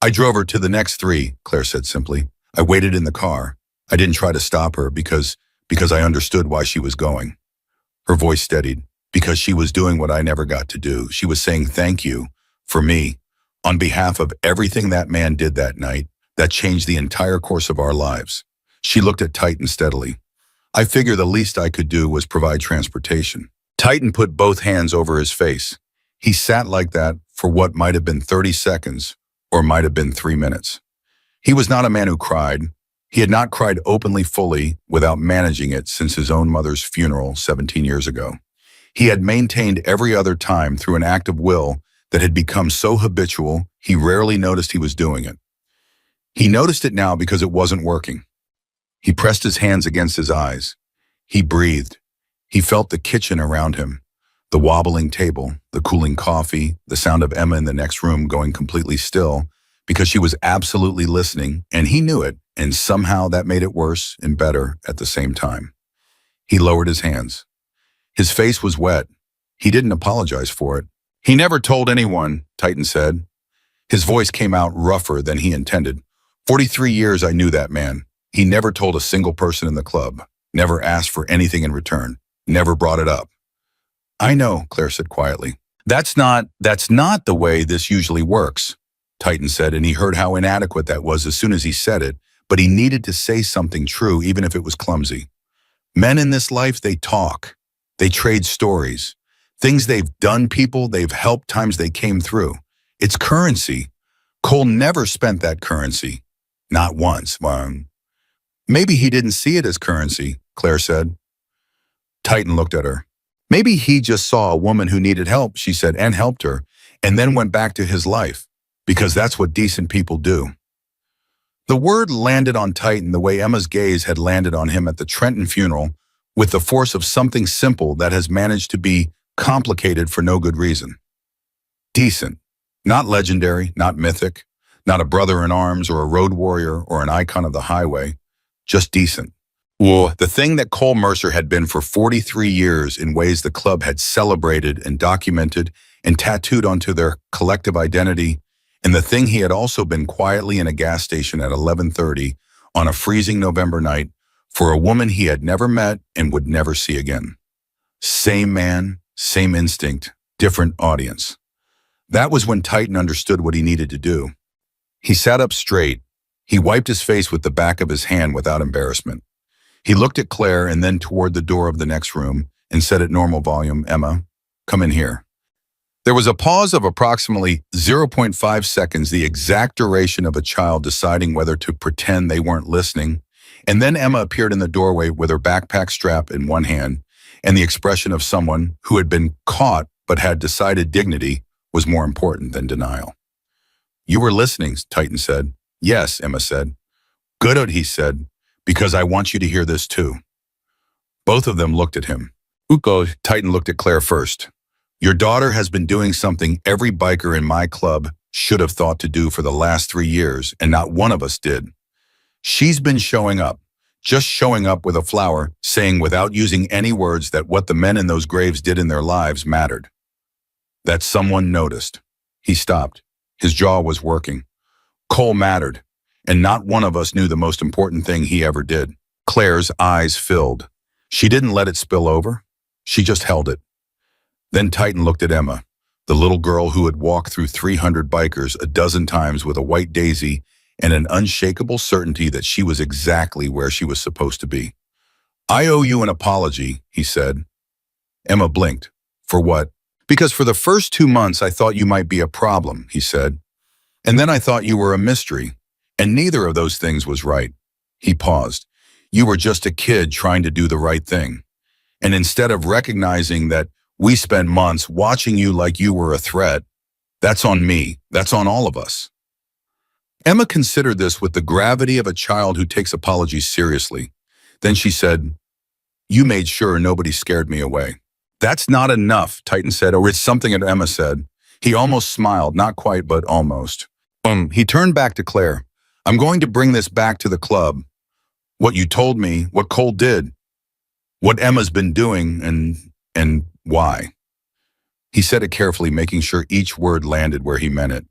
I drove her to the next 3, Claire said simply. I waited in the car. I didn't try to stop her because I understood why she was going. Her voice steadied. Because she was doing what I never got to do. She was saying thank you, for me, on behalf of everything that man did that night that changed the entire course of our lives. She looked at Titan steadily. I figured the least I could do was provide transportation. Titan put both hands over his face. He sat like that for what might have been 30 seconds or might have been 3 minutes. He was not a man who cried. He had not cried openly fully without managing it since his own mother's funeral 17 years ago. He had maintained every other time through an act of will that had become so habitual he rarely noticed he was doing it. He noticed it now because it wasn't working. He pressed his hands against his eyes. He breathed. He felt the kitchen around him, The wobbling table, the cooling coffee, the sound of Emma in the next room going completely still because she was absolutely listening, and he knew it, and somehow that made it worse and better at the same time. He lowered his hands. His face was wet. He didn't apologize for it. He never told anyone, Titan said. His voice came out rougher than he intended. 43 years I knew that man. He never told a single person in the club, never asked for anything in return, never brought it up. I know, Claire said quietly. That's not the way this usually works, Titan said, and he heard how inadequate that was as soon as he said it, but he needed to say something true even if it was clumsy. Men in this life, they talk. They trade stories. Things they've done, people they've helped, times they came through. It's currency. Cole never spent that currency. Not once. Maybe he didn't see it as currency, Claire said. Titan looked at her. Maybe he just saw a woman who needed help, she said, and helped her, and then went back to his life, because that's what decent people do. The word landed on Titan the way Emma's gaze had landed on him at the Trenton funeral, with the force of something simple that has managed to be complicated for no good reason. Decent. Not legendary, not mythic, not a brother in arms or a road warrior or an icon of the highway, just decent. The thing that Cole Mercer had been for 43 years in ways the club had celebrated and documented and tattooed onto their collective identity, and the thing he had also been quietly in a gas station at 11:30 on a freezing November night for a woman he had never met and would never see again. Same man, same instinct, different audience. That was when Titan understood what he needed to do. He sat up straight. He wiped his face with the back of his hand without embarrassment. He looked at Claire and then toward the door of the next room and said at normal volume, Emma, come in here. There was a pause of approximately 0.5 seconds, the exact duration of a child deciding whether to pretend they weren't listening, and then Emma appeared in the doorway with her backpack strap in one hand and the expression of someone who had been caught but had decided dignity was more important than denial. You were listening, Titan said. Yes, Emma said. Good, he said, because I want you to hear this too. Both of them looked at him. Uko, Titan looked at Claire first. Your daughter has been doing something every biker in my club should have thought to do for the last 3 years, and not one of us did. She's been showing up, just showing up with a flower, saying without using any words that what the men in those graves did in their lives mattered. That someone noticed. He stopped. His jaw was working. Cole mattered, and not one of us knew the most important thing he ever did. Claire's eyes filled. She didn't let it spill over. She just held it. Then Titan looked at Emma, the little girl who had walked through 300 bikers a dozen times with a white daisy and an unshakable certainty that she was exactly where she was supposed to be. I owe you an apology, he said. Emma blinked. For what? Because for the first 2 months I thought you might be a problem, he said. And then I thought you were a mystery, and neither of those things was right. He paused. You were just a kid trying to do the right thing. And instead of recognizing that we spent months watching you like you were a threat, that's on me. That's on all of us. Emma considered this with the gravity of a child who takes apologies seriously. Then she said, you made sure nobody scared me away. That's not enough, Titan said, or it's something that Emma said. He almost smiled, not quite, but almost. He turned back to Claire. I'm going to bring this back to the club. What you told me, what Cole did, what Emma's been doing, and why. He said it carefully, making sure each word landed where he meant it.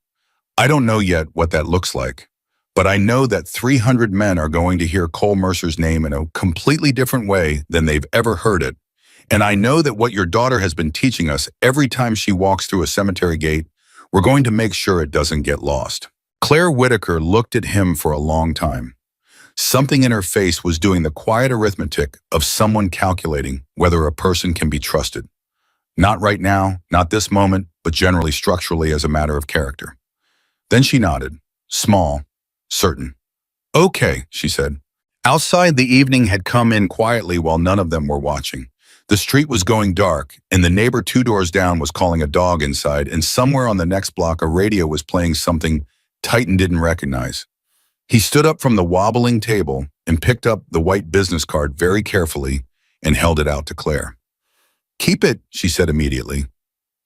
I don't know yet what that looks like, but I know that 300 men are going to hear Cole Mercer's name in a completely different way than they've ever heard it. And I know that what your daughter has been teaching us every time she walks through a cemetery gate, we're going to make sure it doesn't get lost. Claire Whitaker looked at him for a long time. Something in her face was doing the quiet arithmetic of someone calculating whether a person can be trusted. Not right now, not this moment, but generally structurally as a matter of character. Then she nodded, small, certain. Okay, she said. Outside, the evening had come in quietly while none of them were watching. The street was going dark, and the neighbor 2 doors down was calling a dog inside, and somewhere on the next block a radio was playing something Titan didn't recognize. He stood up from the wobbling table and picked up the white business card very carefully and held it out to Claire. Keep it, she said immediately.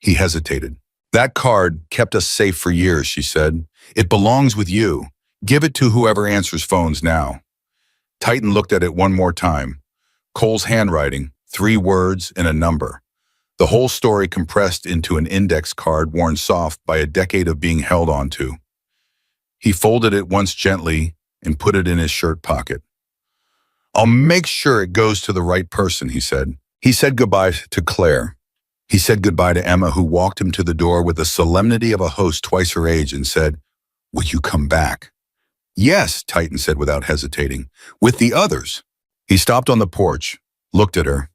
He hesitated. That card kept us safe for years, she said. It belongs with you. Give it to whoever answers phones now. Titan looked at it one more time. Cole's handwriting, 3 words and a number. The whole story compressed into an index card worn soft by a decade of being held onto. He folded it once gently and put it in his shirt pocket. I'll make sure it goes to the right person, he said. He said goodbye to Claire. He said goodbye to Emma, who walked him to the door with the solemnity of a host twice her age and said, "Will you come back?" Yes, Titan said without hesitating. With the others. He stopped on the porch, looked at her,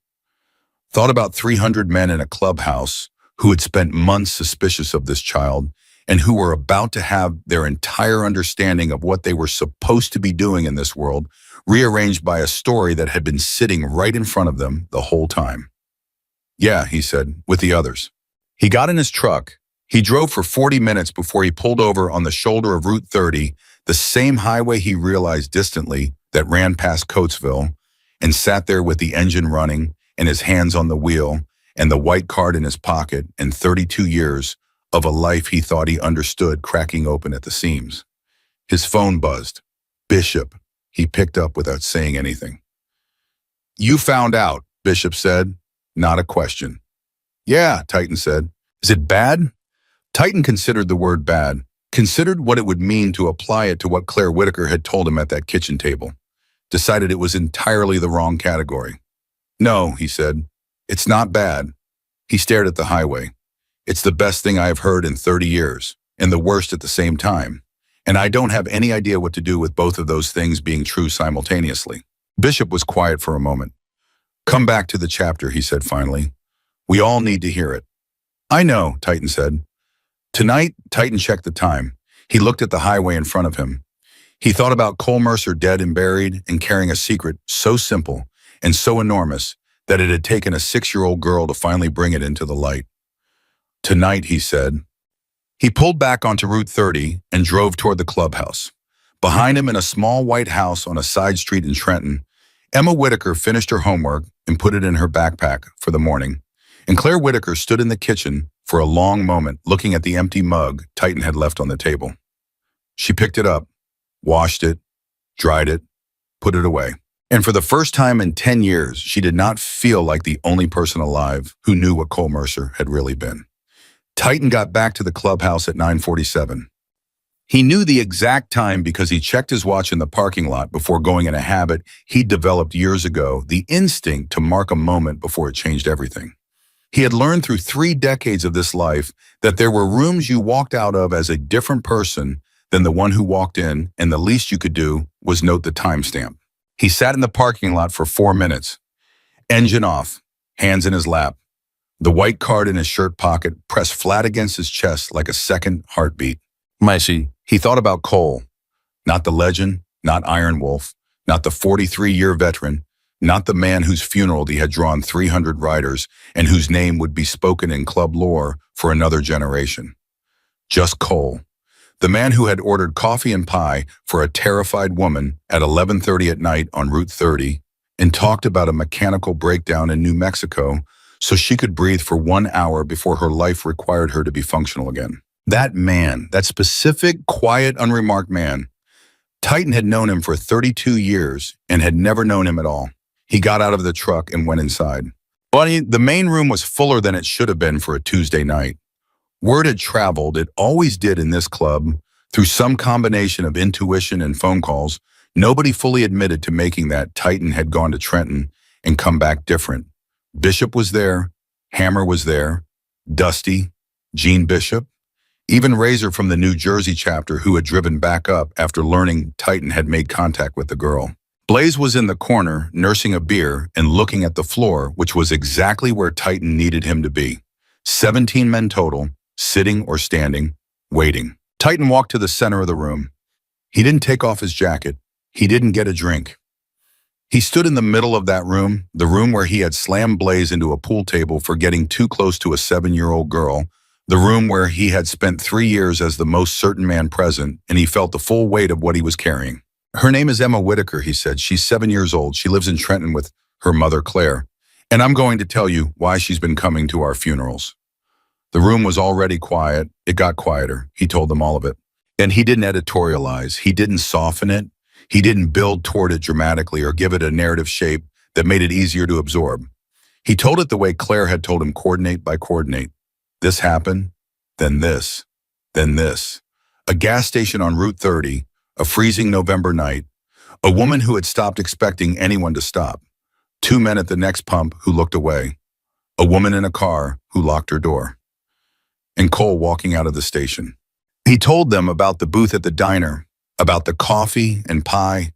thought about 300 men in a clubhouse who had spent months suspicious of this child and who were about to have their entire understanding of what they were supposed to be doing in this world rearranged by a story that had been sitting right in front of them the whole time. Yeah, he said, with the others. He got in his truck. He drove for 40 minutes before he pulled over on the shoulder of Route 30, the same highway he realized distantly that ran past Coatesville, and sat there with the engine running and his hands on the wheel and the white card in his pocket and 32 years of a life he thought he understood cracking open at the seams. His phone buzzed. Bishop, he picked up without saying anything. You found out, Bishop said, not a question. Yeah, Titan said. Is it bad? Titan considered the word bad, considered what it would mean to apply it to what Claire Whitaker had told him at that kitchen table, decided it was entirely the wrong category. No, he said, it's not bad. He stared at the highway. It's the best thing I have heard in 30 years, and the worst at the same time. And I don't have any idea what to do with both of those things being true simultaneously. Bishop was quiet for a moment. Come back to the chapter, he said finally. We all need to hear it. I know, Titan said. Tonight, Titan checked the time. He looked at the highway in front of him. He thought about Cole Mercer dead and buried and carrying a secret so simple and so enormous that it had taken a 6-year-old girl to finally bring it into the light. Tonight, he said. He pulled back onto Route 30 and drove toward the clubhouse. Behind him in a small white house on a side street in Trenton, Emma Whitaker finished her homework and put it in her backpack for the morning, and Claire Whitaker stood in the kitchen for a long moment looking at the empty mug Titan had left on the table. She picked it up, washed it, dried it, put it away. And for the first time in 10 years, she did not feel like the only person alive who knew what Cole Mercer had really been. Titan got back to the clubhouse at 9:47. He knew the exact time because he checked his watch in the parking lot before going in a habit he'd developed years ago, the instinct to mark a moment before it changed everything. He had learned through 3 decades of this life that there were rooms you walked out of as a different person than the one who walked in, and the least you could do was note the timestamp. He sat in the parking lot for 4 minutes. Engine off, hands in his lap. The white card in his shirt pocket pressed flat against his chest like a second heartbeat. Micey, he thought about Cole. Not the legend, not Iron Wolf, not the 43-year veteran, not the man whose funeral he had drawn 300 riders and whose name would be spoken in club lore for another generation. Just Cole. The man who had ordered coffee and pie for a terrified woman at 11:30 at night on Route 30 and talked about a mechanical breakdown in New Mexico so she could breathe for 1 hour before her life required her to be functional again. That man, that specific, quiet, unremarked man, Titan had known him for 32 years and had never known him at all. He got out of the truck and went inside. Bunny, the main room was fuller than it should have been for a Tuesday night. Word had traveled, it always did in this club, through some combination of intuition and phone calls. Nobody fully admitted to making that Titan had gone to Trenton and come back different. Bishop was there, Hammer was there, Dusty, Gene Bishop, even Razor from the New Jersey chapter who had driven back up after learning Titan had made contact with the girl. Blaze was in the corner, nursing a beer and looking at the floor, which was exactly where Titan needed him to be. 17 men total, sitting or standing, waiting. Titan walked to the center of the room. He didn't take off his jacket. He didn't get a drink. He stood in the middle of that room, the room where he had slammed Blaze into a pool table for getting too close to a 7-year-old girl, the room where he had spent 3 years as the most certain man present, and he felt the full weight of what he was carrying. Her name is Emma Whitaker, he said. She's 7 years old. She lives in Trenton with her mother, Claire. And I'm going to tell you why she's been coming to our funerals. The room was already quiet. It got quieter. He told them all of it. And he didn't editorialize. He didn't soften it. He didn't build toward it dramatically or give it a narrative shape that made it easier to absorb. He told it the way Claire had told him, coordinate by coordinate. This happened, then this, then this. A gas station on Route 30, a freezing November night, a woman who had stopped expecting anyone to stop, two men at the next pump who looked away, a woman in a car who locked her door, and Cole walking out of the station. He told them about the booth at the diner, about the coffee and pie,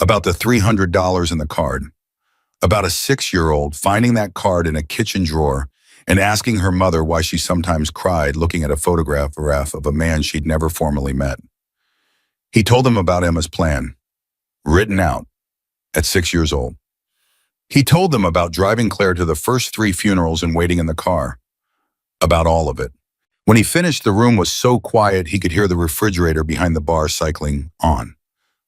about the $300 in the card, about a 6-year-old finding that card in a kitchen drawer and asking her mother why she sometimes cried looking at a photograph of a man she'd never formally met. He told them about Emma's plan, written out at 6 years old. He told them about driving Claire to the first 3 funerals and waiting in the car, about all of it. When he finished, the room was so quiet he could hear the refrigerator behind the bar cycling on.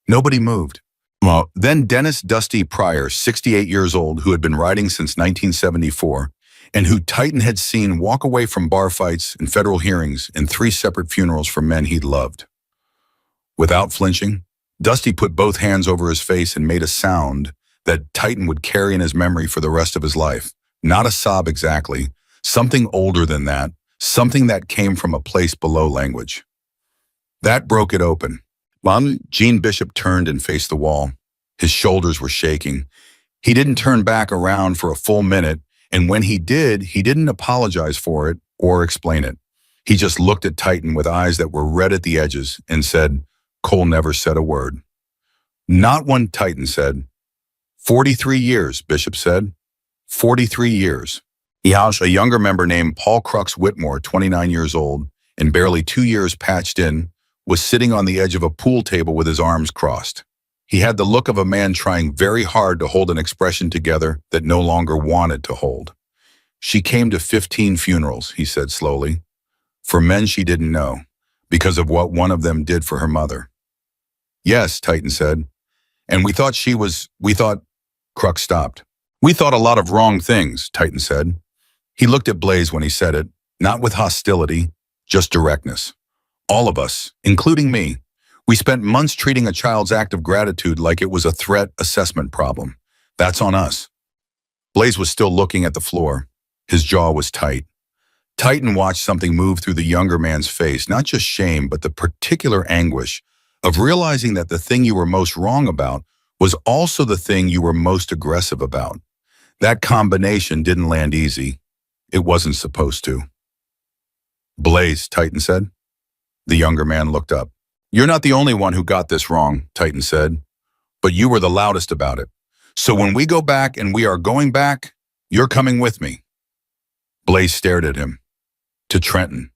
Nobody moved. Well, then Dennis Dusty Pryor, 68 years old, who had been writing since 1974, and who Titan had seen walk away from bar fights and federal hearings and 3 separate funerals for men he'd loved. Without flinching, Dusty put both hands over his face and made a sound that Titan would carry in his memory for the rest of his life. Not a sob exactly, something older than that, something that came from a place below language. That broke it open. Gene Bishop turned and faced the wall. His shoulders were shaking. He didn't turn back around for a full minute, and when he did, he didn't apologize for it or explain it. He just looked at Titan with eyes that were red at the edges and said, Cole never said a word. Not one, Titan said. 43 years, Bishop said. 43 years. A younger member named Paul Crux Whitmore, 29 years old, and barely 2 years patched in, was sitting on the edge of a pool table with his arms crossed. He had the look of a man trying very hard to hold an expression together that no longer wanted to hold. She came to 15 funerals, he said slowly, for men she didn't know, because of what one of them did for her mother. Yes, Titan said, and we thought, Crux stopped. We thought a lot of wrong things, Titan said. He looked at Blaze when he said it, not with hostility, just directness. All of us, including me, we spent months treating a child's act of gratitude like it was a threat assessment problem. That's on us. Blaze was still looking at the floor. His jaw was tight. Titan watched something move through the younger man's face, not just shame, but the particular anguish of realizing that the thing you were most wrong about was also the thing you were most aggressive about. That combination didn't land easy. It wasn't supposed to. Blaze, Titan said. The younger man looked up. You're not the only one who got this wrong, Titan said, but you were the loudest about it. So when we go back, and we are going back, you're coming with me. Blaze stared at him. To Trenton.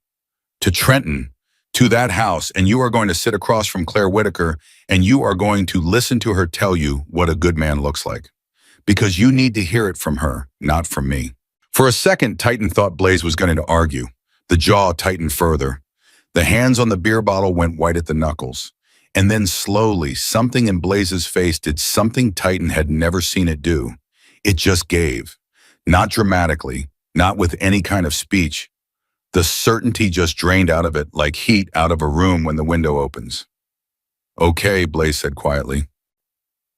To Trenton. To that house, and you are going to sit across from Claire Whitaker, and you are going to listen to her tell you what a good man looks like. Because you need to hear it from her, not from me. For a second, Titan thought Blaze was going to argue. The jaw tightened further. The hands on the beer bottle went white at the knuckles. And then slowly, something in Blaze's face did something Titan had never seen it do. It just gave. Not dramatically, not with any kind of speech. The certainty just drained out of it like heat out of a room when the window opens. Okay, Blaze said quietly.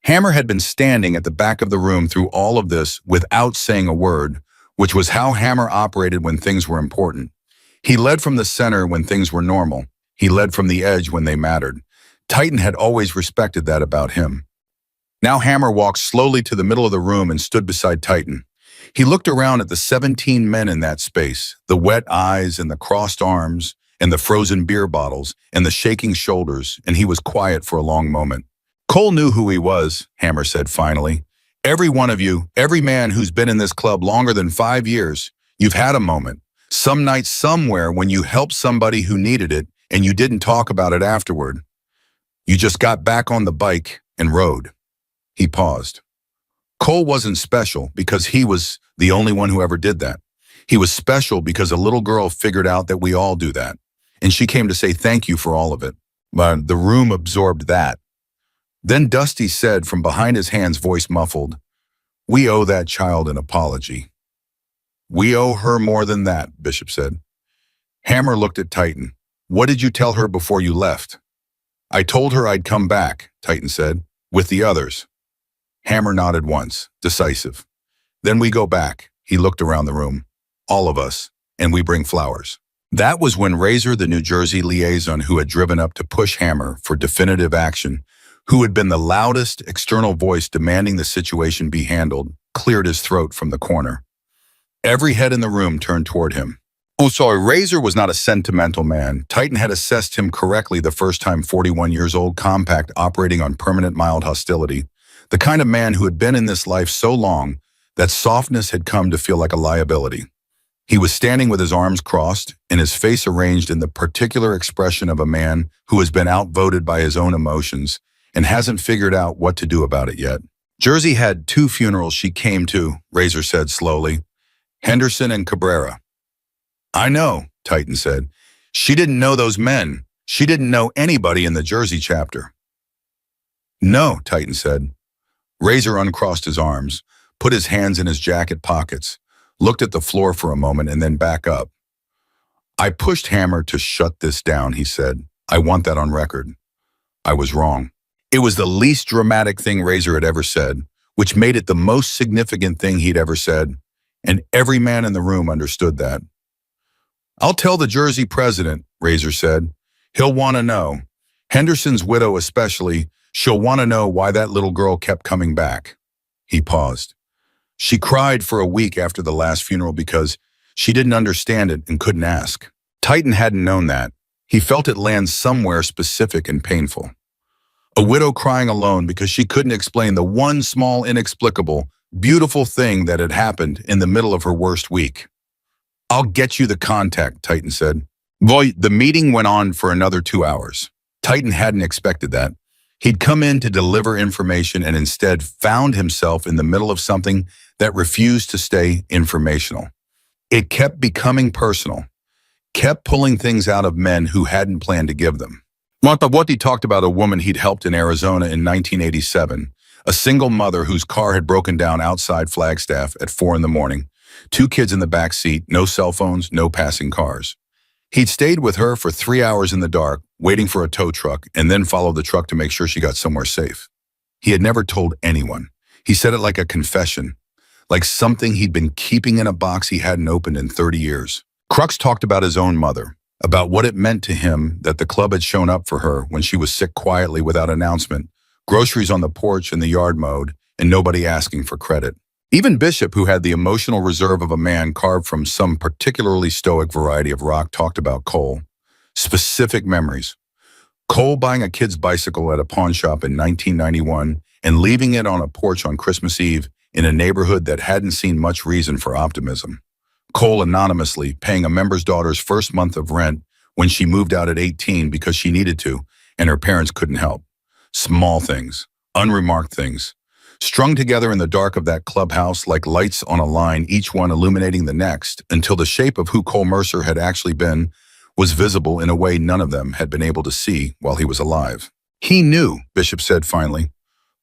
Hammer had been standing at the back of the room through all of this without saying a word, which was how Hammer operated when things were important. He led from the center when things were normal. He led from the edge when they mattered. Titan had always respected that about him. Now Hammer walked slowly to the middle of the room and stood beside Titan. He looked around at the 17 men in that space, the wet eyes and the crossed arms and the frozen beer bottles and the shaking shoulders, and he was quiet for a long moment. Cole knew who he was, Hammer said finally. Every one of you, every man who's been in this club longer than 5 years, you've had a moment, some night somewhere when you helped somebody who needed it and you didn't talk about it afterward. You just got back on the bike and rode. He paused. Cole wasn't special because he was the only one who ever did that. He was special because a little girl figured out that we all do that, and she came to say thank you for all of it. But the room absorbed that. Then Dusty said from behind his hands, voice muffled, We owe that child an apology. We owe her more than that, Bishop said. Hammer looked at Titan. What did you tell her before you left? I told her I'd come back, Titan said, with the others. Hammer nodded once, decisive. Then we go back, he looked around the room. All of us, and we bring flowers. That was when Razor, the New Jersey liaison who had driven up to push Hammer for definitive action, who had been the loudest external voice demanding the situation be handled, cleared his throat from the corner. Every head in the room turned toward him. Oh, sorry, Razor was not a sentimental man. Titan had assessed him correctly the first time 41 years old, compact, operating on permanent mild hostility. The kind of man who had been in this life so long that softness had come to feel like a liability. He was standing with his arms crossed and his face arranged in the particular expression of a man who has been outvoted by his own emotions and hasn't figured out what to do about it yet. Jersey had 2 funerals she came to, Razor said slowly. Henderson and Cabrera. I know, Titan said. She didn't know those men. She didn't know anybody in the Jersey chapter. No, Titan said. Razor uncrossed his arms, put his hands in his jacket pockets, looked at the floor for a moment and then back up. I pushed Hammer to shut this down, he said. I want that on record. I was wrong. It was the least dramatic thing Razor had ever said, which made it the most significant thing he'd ever said, and every man in the room understood that. I'll tell the Jersey president, Razor said. He'll want to know. Henderson's widow especially, she'll want to know why that little girl kept coming back. He paused. She cried for a week after the last funeral because she didn't understand it and couldn't ask. Titan hadn't known that. He felt it land somewhere specific and painful. A widow crying alone because she couldn't explain the one small, inexplicable, beautiful thing that had happened in the middle of her worst week. I'll get you the contact, Titan said. Boy, the meeting went on for another 2 hours. Titan hadn't expected that. He'd come in to deliver information and instead found himself in the middle of something that refused to stay informational. It kept becoming personal, kept pulling things out of men who hadn't planned to give them. Montavotti talked about a woman he'd helped in Arizona in 1987, a single mother whose car had broken down outside Flagstaff at 4 a.m, 2 kids in the back seat, no cell phones, no passing cars. He'd stayed with her for 3 hours in the dark, waiting for a tow truck, and then followed the truck to make sure she got somewhere safe. He had never told anyone. He said it like a confession, like something he'd been keeping in a box he hadn't opened in 30 years. Crux talked about his own mother, about what it meant to him that the club had shown up for her when she was sick quietly without announcement, groceries on the porch and the yard mowed, and nobody asking for credit. Even Bishop, who had the emotional reserve of a man carved from some particularly stoic variety of rock, talked about Cole. Specific memories. Cole buying a kid's bicycle at a pawn shop in 1991 and leaving it on a porch on Christmas Eve in a neighborhood that hadn't seen much reason for optimism. Cole anonymously paying a member's daughter's first month of rent when she moved out at 18 because she needed to and her parents couldn't help. Small things, unremarked things, strung together in the dark of that clubhouse like lights on a line, each one illuminating the next, until the shape of who Cole Mercer had actually been was visible in a way none of them had been able to see while he was alive. He knew, Bishop said finally.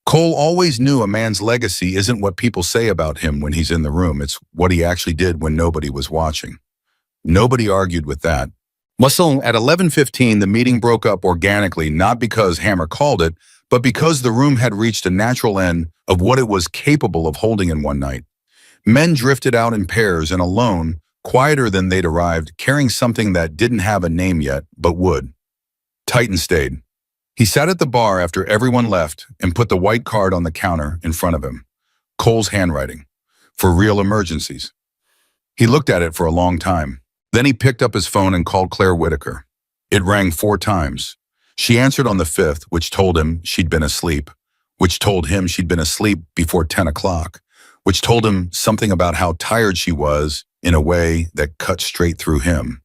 Cole always knew a man's legacy isn't what people say about him when he's in the room, it's what he actually did when nobody was watching. Nobody argued with that. Muscle, at 11:15, the meeting broke up organically, not because Hammer called it, but because the room had reached a natural end of what it was capable of holding in one night. Men drifted out in pairs and alone, quieter than they'd arrived, carrying something that didn't have a name yet, but would. Titan stayed. He sat at the bar after everyone left and put the white card on the counter in front of him. Cole's handwriting. For real emergencies. He looked at it for a long time. Then he picked up his phone and called Claire Whitaker. It rang 4 times. She answered on the 5th, which told him she'd been asleep, which told him she'd been asleep before 10 o'clock, which told him something about how tired she was in a way that cut straight through him.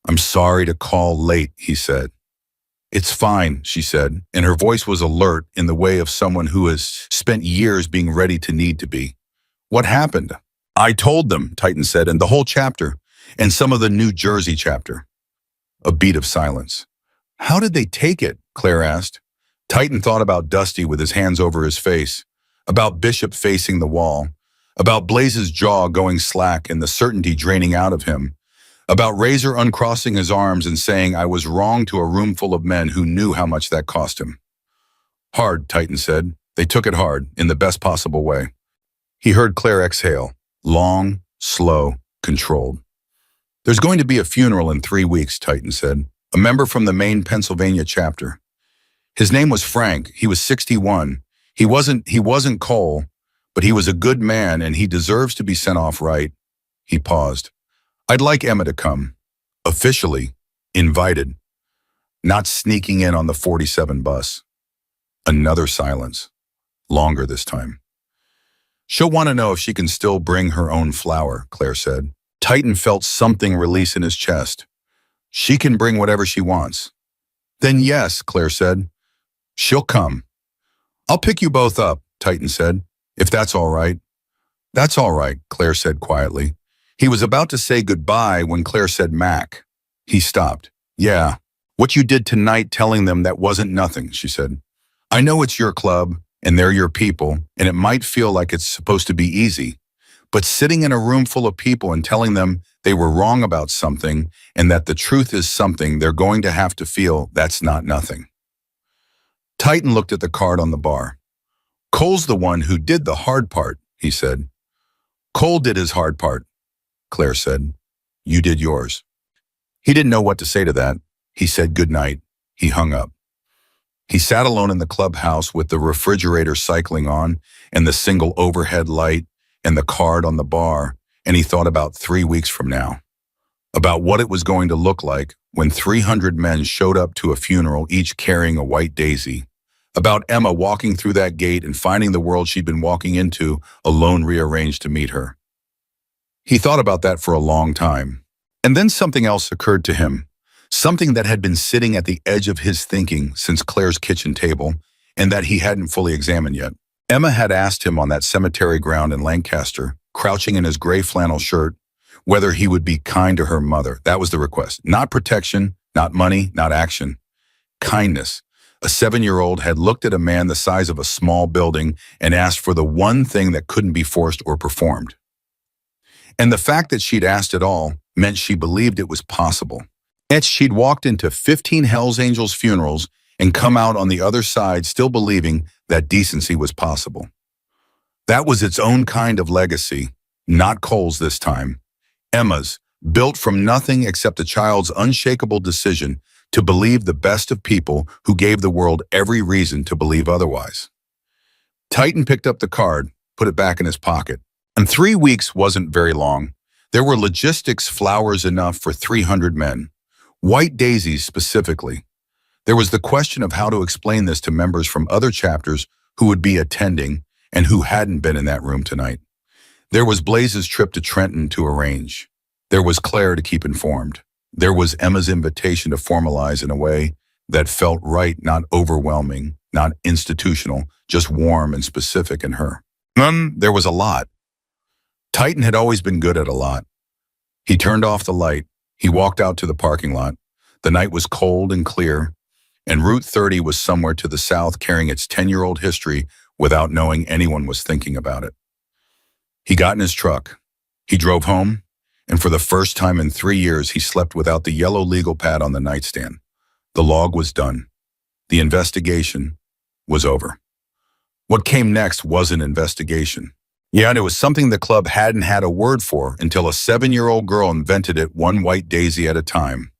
I'm sorry to call late, he said. It's fine, she said, and her voice was alert in the way of someone who has spent years being ready to need to be. What happened? I told them, Titan said, and the whole chapter, and some of the New Jersey chapter. A beat of silence. How did they take it? Claire asked. Titan thought about Dusty with his hands over his face. about Bishop facing the wall, about Blaze's jaw going slack and the certainty draining out of him, about Razor uncrossing his arms and saying I was wrong to a room full of men who knew how much that cost him. Hard, Titan said. They took it hard, in the best possible way. He heard Claire exhale, long, slow, controlled. There's going to be a funeral in 3 weeks, Titan said, a member from the main Pennsylvania chapter. His name was Frank. He was 61. He wasn't Cole, but he was a good man and he deserves to be sent off right. He paused. I'd like Emma to come. Officially, invited. Not sneaking in on the 47 bus. Another silence. Longer this time. She'll want to know if she can still bring her own flower, Claire said. Titan felt something release in his chest. She can bring whatever she wants. Then yes, Claire said. She'll come. I'll pick you both up, Titan said, if that's all right. That's all right, Claire said quietly. He was about to say goodbye when Claire said Mac. He stopped. Yeah, what you did tonight telling them that wasn't nothing, she said. I know it's your club, and they're your people, and it might feel like it's supposed to be easy. But sitting in a room full of people and telling them they were wrong about something and that the truth is something they're going to have to feel, that's not nothing. Titan looked at the card on the bar. Cole's the one who did the hard part, he said. Cole did his hard part, Claire said. You did yours. He didn't know what to say to that. He said goodnight. He hung up. He sat alone in the clubhouse with the refrigerator cycling on and the single overhead light and the card on the bar, and he thought about 3 weeks from now. About what it was going to look like when 300 men showed up to a funeral, each carrying a white daisy. About Emma walking through that gate and finding the world she'd been walking into alone rearranged to meet her. He thought about that for a long time. And then something else occurred to him. Something that had been sitting at the edge of his thinking since Claire's kitchen table and that he hadn't fully examined yet. Emma had asked him on that cemetery ground in Lancaster, crouching in his gray flannel shirt, whether he would be kind to her mother. That was the request. Not protection, not money, not action. Kindness. A 7-year-old had looked at a man the size of a small building and asked for the one thing that couldn't be forced or performed. And the fact that she'd asked it all meant she believed it was possible. Yet she'd walked into 15 Hells Angels funerals and come out on the other side still believing that decency was possible. That was its own kind of legacy, not Cole's this time. Emma's, built from nothing except a child's unshakable decision to believe the best of people who gave the world every reason to believe otherwise. Titan picked up the card, put it back in his pocket. And 3 weeks wasn't very long. There were logistics flowers enough for 300 men. White daisies specifically. There was the question of how to explain this to members from other chapters who would be attending and who hadn't been in that room tonight. There was Blaze's trip to Trenton to arrange. There was Claire to keep informed. There was Emma's invitation to formalize in a way that felt right, not overwhelming, not institutional, just warm and specific in her. There was a lot. Titan had always been good at a lot. He turned off the light. He walked out to the parking lot. The night was cold and clear, and Route 30 was somewhere to the south carrying its 10-year-old history without knowing anyone was thinking about it. He got in his truck. He drove home, and for the first time in 3 years, he slept without the yellow legal pad on the nightstand. The log was done. The investigation was over. What came next was an investigation. Yeah, it was something the club hadn't had a word for until a 7-year-old girl invented it one white daisy at a time.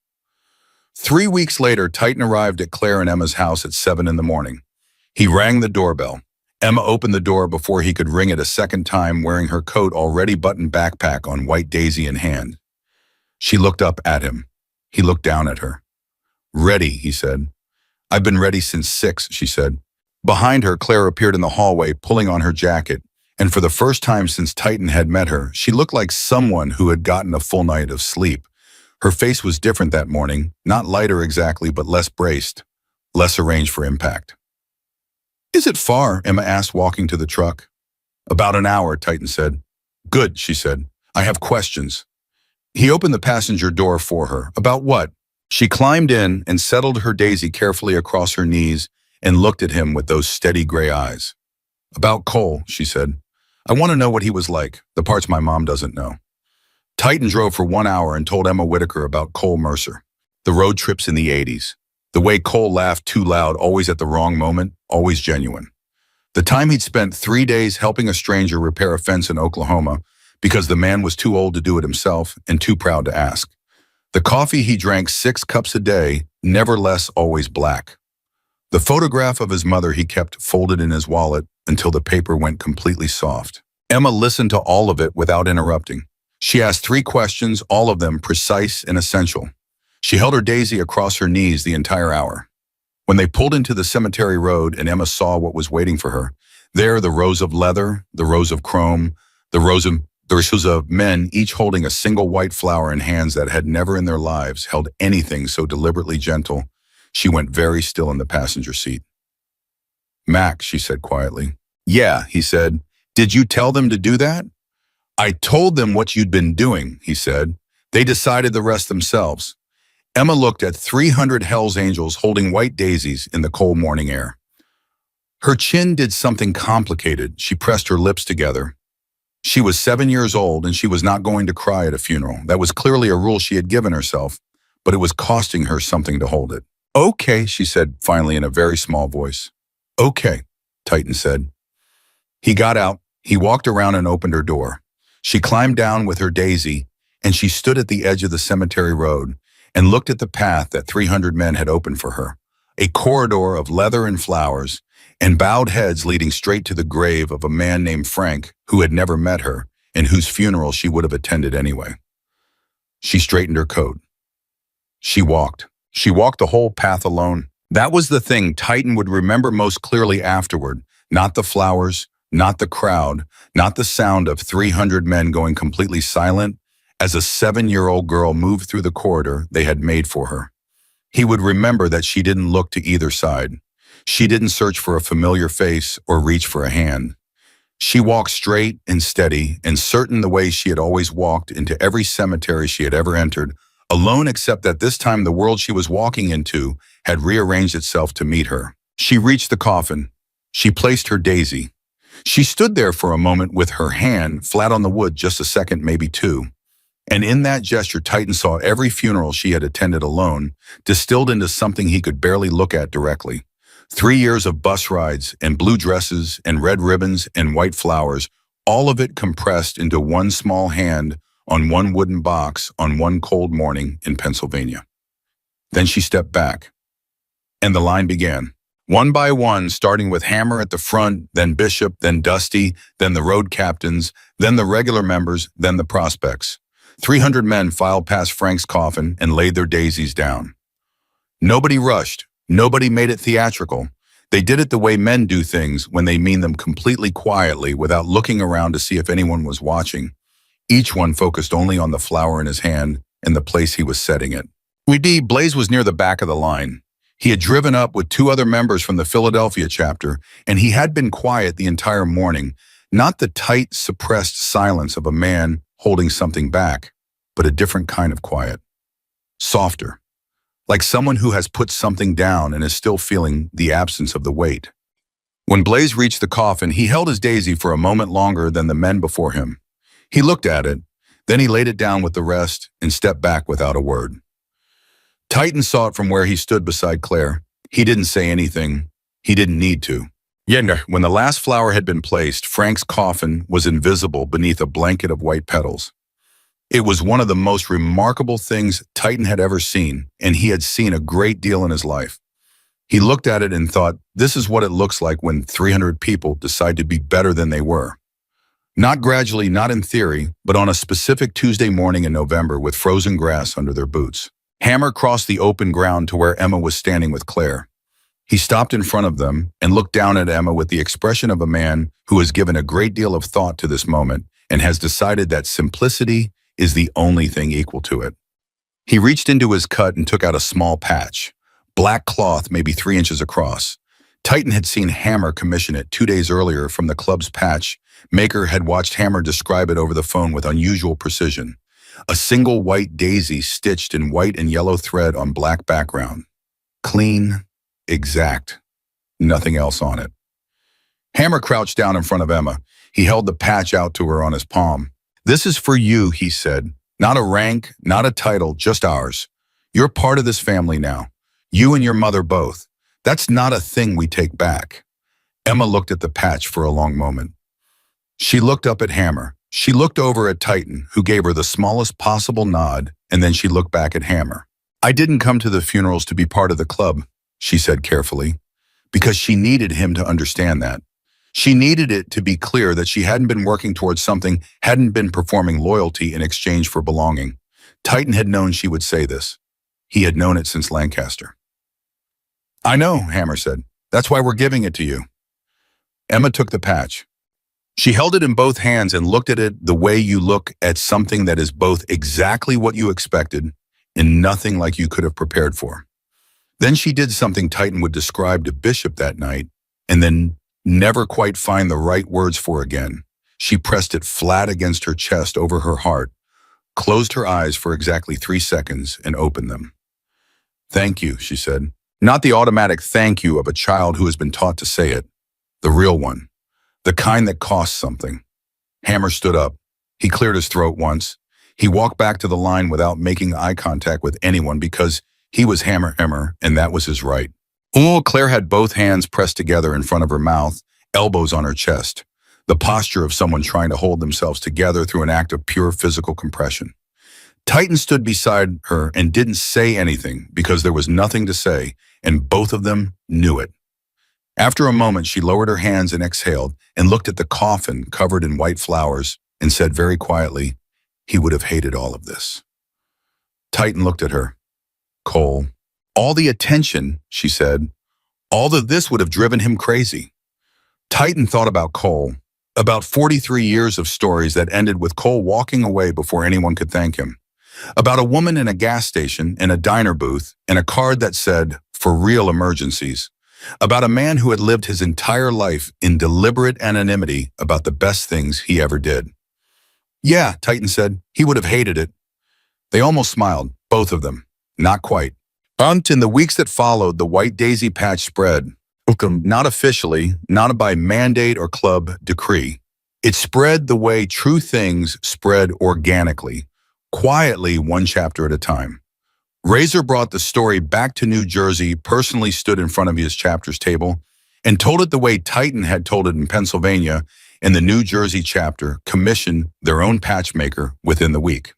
3 weeks later, Titan arrived at Claire and Emma's house at 7 in the morning. He rang the doorbell. Emma opened the door before he could ring it a second time, wearing her coat already buttoned backpack on white daisy in hand. She looked up at him. He looked down at her. Ready, he said. I've been ready since 6, she said. Behind her, Claire appeared in the hallway, pulling on her jacket. And for the first time since Titan had met her, she looked like someone who had gotten a full night of sleep. Her face was different that morning, not lighter exactly, but less braced, less arranged for impact. Is it far? Emma asked, walking to the truck. About an hour, Titan said. Good, she said. I have questions. He opened the passenger door for her. About what? She climbed in and settled her daisy carefully across her knees and looked at him with those steady gray eyes. About Cole, she said. I want to know what he was like, the parts my mom doesn't know. Titan drove for 1 hour and told Emma Whitaker about Cole Mercer. The road trips in the 80s. The way Cole laughed too loud, always at the wrong moment, always genuine. The time he'd spent 3 days helping a stranger repair a fence in Oklahoma because the man was too old to do it himself and too proud to ask. The coffee he drank 6 cups a day, never less, always black. The photograph of his mother he kept folded in his wallet until the paper went completely soft. Emma listened to all of it without interrupting. She asked 3 questions, all of them precise and essential. She held her Daisy across her knees the entire hour. When they pulled into the cemetery road and Emma saw what was waiting for her, there the rows of leather, the rows of chrome, the rows of men, each holding a single white flower in hands that had never in their lives held anything so deliberately gentle. She went very still in the passenger seat. Mac, she said quietly. Yeah, he said. Did you tell them to do that? I told them what you'd been doing, he said. They decided the rest themselves. Emma looked at 300 Hell's Angels holding white daisies in the cold morning air. Her chin did something complicated. She pressed her lips together. She was 7 years old and she was not going to cry at a funeral. That was clearly a rule she had given herself, but it was costing her something to hold it. Okay, she said finally in a very small voice. Okay, Titan said. He got out, he walked around and opened her door. She climbed down with her Daisy, and she stood at the edge of the cemetery road and looked at the path that 300 men had opened for her, a corridor of leather and flowers, and bowed heads leading straight to the grave of a man named Frank who had never met her and whose funeral she would have attended anyway. She straightened her coat. She walked. She walked the whole path alone. That was the thing Titan would remember most clearly afterward, not the flowers, not the crowd, not the sound of 300 men going completely silent as a 7-year-old girl moved through the corridor they had made for her. He would remember that she didn't look to either side. She didn't search for a familiar face or reach for a hand. She walked straight and steady and certain the way she had always walked into every cemetery she had ever entered, alone except that this time the world she was walking into had rearranged itself to meet her. She reached the coffin. She placed her Daisy. She stood there for a moment with her hand flat on the wood, just a second, maybe 2. And in that gesture, Titan saw every funeral she had attended alone, distilled into something he could barely look at directly. 3 years of bus rides and blue dresses and red ribbons and white flowers, all of it compressed into one small hand on one wooden box on one cold morning in Pennsylvania. Then she stepped back, and the line began. One by one, starting with Hammer at the front, then Bishop, then Dusty, then the road captains, then the regular members, then the prospects. 300 men filed past Frank's coffin and laid their daisies down. Nobody rushed. Nobody made it theatrical. They did it the way men do things when they mean them, completely quietly, without looking around to see if anyone was watching. Each one focused only on the flower in his hand and the place he was setting it. Blaze was near the back of the line. He had driven up with 2 other members from the Philadelphia chapter, and he had been quiet the entire morning, not the tight, suppressed silence of a man holding something back, but a different kind of quiet. Softer, like someone who has put something down and is still feeling the absence of the weight. When Blaze reached the coffin, he held his Daisy for a moment longer than the men before him. He looked at it, then he laid it down with the rest and stepped back without a word. Titan saw it from where he stood beside Claire. He didn't say anything. He didn't need to. Yet, when the last flower had been placed, Frank's coffin was invisible beneath a blanket of white petals. It was one of the most remarkable things Titan had ever seen, and he had seen a great deal in his life. He looked at it and thought, this is what it looks like when 300 people decide to be better than they were. Not gradually, not in theory, but on a specific Tuesday morning in November with frozen grass under their boots. Hammer crossed the open ground to where Emma was standing with Claire. He stopped in front of them and looked down at Emma with the expression of a man who has given a great deal of thought to this moment and has decided that simplicity is the only thing equal to it. He reached into his cut and took out a small patch, black cloth maybe 3 inches across. Titan had seen Hammer commission it 2 days earlier from the club's patch. Maker had watched Hammer describe it over the phone with unusual precision. A single white daisy stitched in white and yellow thread on black background. Clean, exact, nothing else on it. Hammer crouched down in front of Emma. He held the patch out to her on his palm. "This is for you," he said. "Not a rank, not a title, just ours. You're part of this family now. You and your mother both. That's not a thing we take back." Emma looked at the patch for a long moment. She looked up at Hammer. She looked over at Titan, who gave her the smallest possible nod, and then she looked back at Hammer. "I didn't come to the funerals to be part of the club," she said carefully, because she needed him to understand that. She needed it to be clear that she hadn't been working towards something, hadn't been performing loyalty in exchange for belonging. Titan had known she would say this. He had known it since Lancaster. "I know," Hammer said. "That's why we're giving it to you." Emma took the patch. She held it in both hands and looked at it the way you look at something that is both exactly what you expected and nothing like you could have prepared for. Then she did something Titan would describe to Bishop that night, and then never quite find the right words for again. She pressed it flat against her chest over her heart, closed her eyes for exactly 3 seconds, and opened them. "Thank you," she said. Not the automatic thank you of a child who has been taught to say it. The real one. The kind that costs something. Hammer stood up. He cleared his throat once. He walked back to the line without making eye contact with anyone because he was Hammer, and that was his right. Claire had both hands pressed together in front of her mouth, elbows on her chest, the posture of someone trying to hold themselves together through an act of pure physical compression. Titan stood beside her and didn't say anything because there was nothing to say, and both of them knew it. After a moment, she lowered her hands and exhaled and looked at the coffin covered in white flowers and said very quietly, "He would have hated all of this." Titan looked at her. "Cole, all the attention," she said, "all of this would have driven him crazy." Titan thought about Cole, about 43 years of stories that ended with Cole walking away before anyone could thank him, about a woman in a gas station, in a diner booth, and a card that said, "For real emergencies," about a man who had lived his entire life in deliberate anonymity about the best things he ever did. "Yeah," Titan said, "he would have hated it." They almost smiled, both of them. Not quite. In the weeks that followed, the white daisy patch spread. Not officially, not by mandate or club decree. It spread the way true things spread organically, quietly, one chapter at a time. Razor brought the story back to New Jersey, personally stood in front of his chapter's table, and told it the way Titan had told it in Pennsylvania, and the New Jersey chapter commissioned their own patchmaker within the week.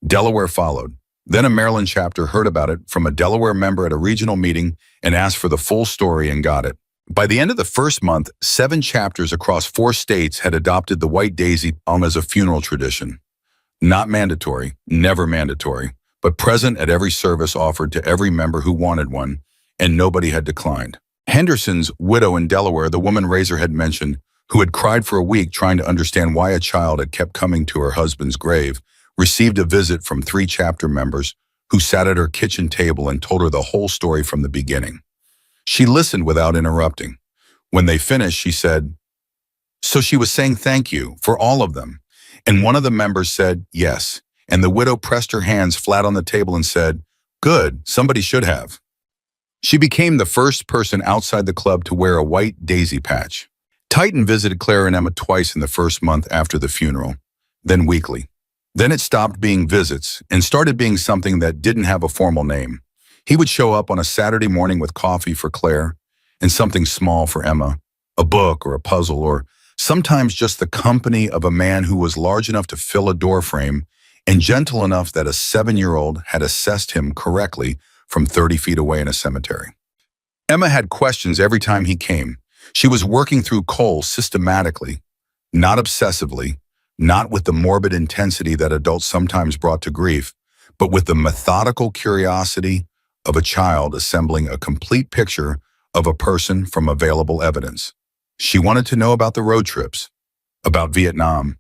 Delaware followed. Then a Maryland chapter heard about it from a Delaware member at a regional meeting and asked for the full story and got it. By the end of the first month, 7 chapters across 4 states had adopted the white daisy as a funeral tradition. Not mandatory, never mandatory, but present at every service offered to every member who wanted one, and nobody had declined. Henderson's widow in Delaware, the woman Razor had mentioned, who had cried for a week trying to understand why a child had kept coming to her husband's grave, received a visit from 3 chapter members who sat at her kitchen table and told her the whole story from the beginning. She listened without interrupting. When they finished, she said, "So she was saying thank you for all of them." And one of the members said, "Yes." And the widow pressed her hands flat on the table and said, "Good, somebody should have." She became the first person outside the club to wear a white daisy patch. Titan visited Claire and Emma twice in the first month after the funeral, then weekly. Then it stopped being visits and started being something that didn't have a formal name. He would show up on a Saturday morning with coffee for Claire and something small for Emma, a book or a puzzle, or sometimes just the company of a man who was large enough to fill a doorframe and gentle enough that a 7-year-old had assessed him correctly from 30 feet away in a cemetery. Emma had questions every time he came. She was working through Cole systematically, not obsessively, not with the morbid intensity that adults sometimes brought to grief, but with the methodical curiosity of a child assembling a complete picture of a person from available evidence. She wanted to know about the road trips, about Vietnam,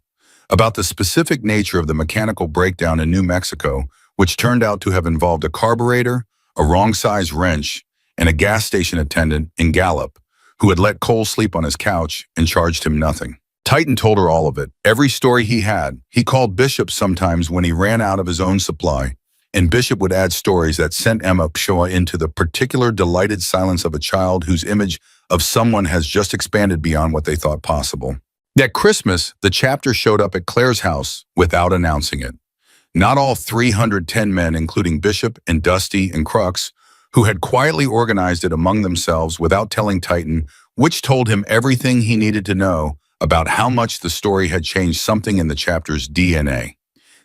about the specific nature of the mechanical breakdown in New Mexico, which turned out to have involved a carburetor, a wrong-size wrench, and a gas station attendant in Gallup, who had let Cole sleep on his couch and charged him nothing. Titan told her all of it, every story he had. He called Bishop sometimes when he ran out of his own supply, and Bishop would add stories that sent Emma Pshaw into the particular delighted silence of a child whose image of someone has just expanded beyond what they thought possible. That Christmas, the chapter showed up at Claire's house without announcing it. Not all 310 men, including Bishop and Dusty and Crux, who had quietly organized it among themselves without telling Titan, which told him everything he needed to know about how much the story had changed something in the chapter's DNA.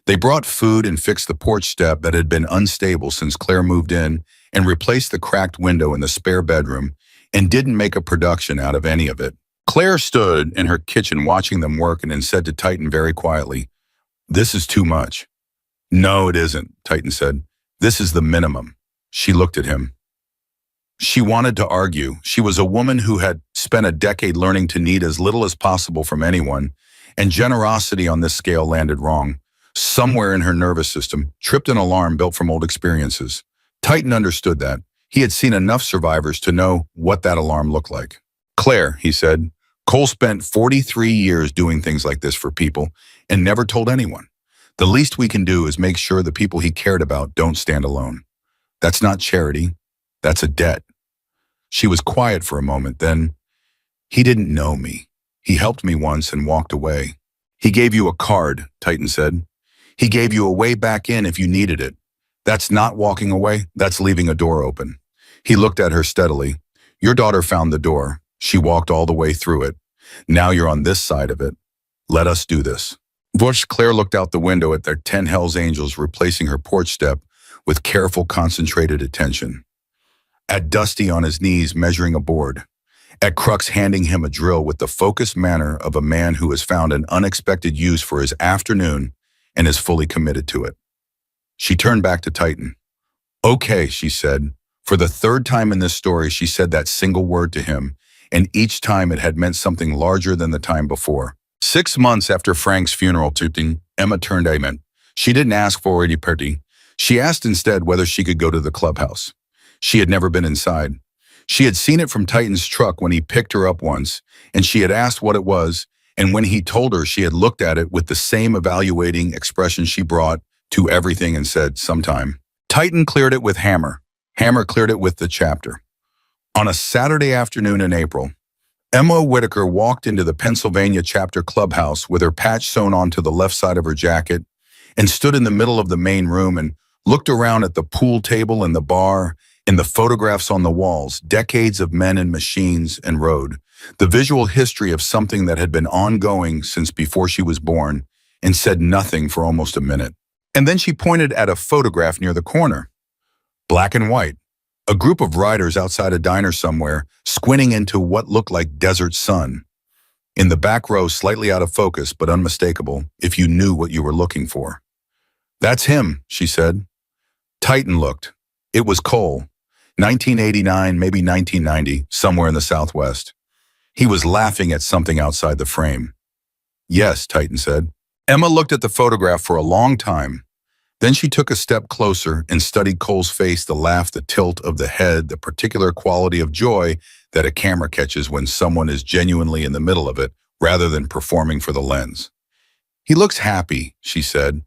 They brought food and fixed the porch step that had been unstable since Claire moved in and replaced the cracked window in the spare bedroom and didn't make a production out of any of it. Claire stood in her kitchen watching them work and then said to Titan very quietly, "This is too much." "No, it isn't," Titan said. "This is the minimum." She looked at him. She wanted to argue. She was a woman who had spent a decade learning to need as little as possible from anyone, and generosity on this scale landed wrong. Somewhere in her nervous system tripped an alarm built from old experiences. Titan understood that. He had seen enough survivors to know what that alarm looked like. "Claire," he said, "Cole spent 43 years doing things like this for people and never told anyone. The least we can do is make sure the people he cared about don't stand alone. That's not charity. That's a debt." She was quiet for a moment, then, "He didn't know me. He helped me once and walked away." "He gave you a card," Titan said. "He gave you a way back in if you needed it. That's not walking away, that's leaving a door open." He looked at her steadily. "Your daughter found the door. She walked all the way through it. Now you're on this side of it. Let us do this." Claire looked out the window at their 10 Hells Angels replacing her porch step with careful, concentrated attention. At Dusty on his knees measuring a board. At Crux handing him a drill with the focused manner of a man who has found an unexpected use for his afternoon and is fully committed to it. She turned back to Titan. "Okay," she said. For the third time in this story, she said that single word to him, and each time it had meant something larger than the time before. 6 months after Frank's funeral, Emma turned amen. She didn't ask for a party. She asked instead whether she could go to the clubhouse. She had never been inside. She had seen it from Titan's truck when he picked her up once, and she had asked what it was, and when he told her, she had looked at it with the same evaluating expression she brought to everything and said, "Sometime." Titan cleared it with Hammer. Hammer cleared it with the chapter. On a Saturday afternoon in April, Emma Whitaker walked into the Pennsylvania chapter clubhouse with her patch sewn onto the left side of her jacket and stood in the middle of the main room and looked around at the pool table and the bar and the photographs on the walls, decades of men and machines and road, the visual history of something that had been ongoing since before she was born, and said nothing for almost a minute. And then she pointed at a photograph near the corner. Black and white. A group of riders outside a diner somewhere, squinting into what looked like desert sun. In the back row, slightly out of focus, but unmistakable, if you knew what you were looking for. "That's him," she said. Titan looked. It was Cole. 1989, maybe 1990, somewhere in the Southwest. He was laughing at something outside the frame. "Yes," Titan said. Emma looked at the photograph for a long time. Then she took a step closer and studied Cole's face, the laugh, the tilt of the head, the particular quality of joy that a camera catches when someone is genuinely in the middle of it, rather than performing for the lens. "He looks happy," she said.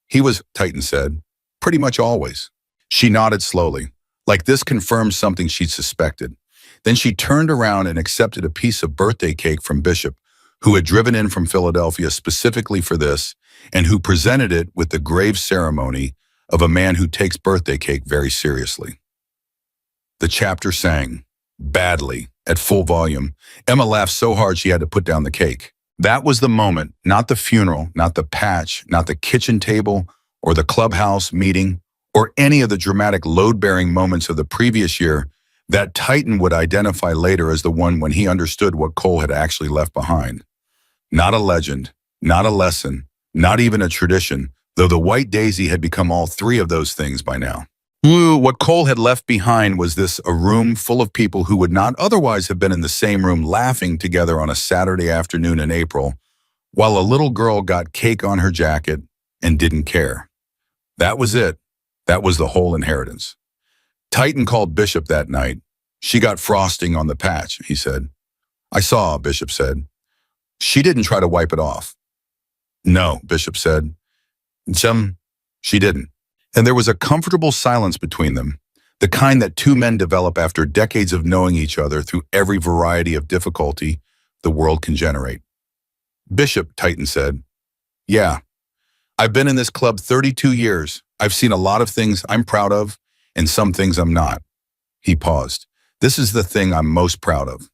"He was," Titan said, "pretty much always." She nodded slowly, like this confirmed something she'd suspected. Then she turned around and accepted a piece of birthday cake from Bishop, who had driven in from Philadelphia specifically for this, and who presented it with the grave ceremony of a man who takes birthday cake very seriously. The chapter sang, badly, at full volume. Emma laughed so hard she had to put down the cake. That was the moment, not the funeral, not the patch, not the kitchen table, or the clubhouse meeting, or any of the dramatic load-bearing moments of the previous year that Titan would identify later as the one when he understood what Cole had actually left behind. Not a legend, not a lesson, not even a tradition, though the White Daisy had become all three of those things by now. What Cole had left behind was a room full of people who would not otherwise have been in the same room laughing together on a Saturday afternoon in April, while a little girl got cake on her jacket and didn't care. That was it. That was the whole inheritance. Titan called Bishop that night. "She got frosting on the patch," he said. "I saw," Bishop said. "She didn't try to wipe it off." "No," Bishop said. She didn't." And there was a comfortable silence between them. the kind that two men develop after decades of knowing each other through every variety of difficulty the world can generate. Bishop, Titan said, "Yeah, I've been in this club 32 years. I've seen a lot of things I'm proud of and some things I'm not." He paused. "This is the thing I'm most proud of."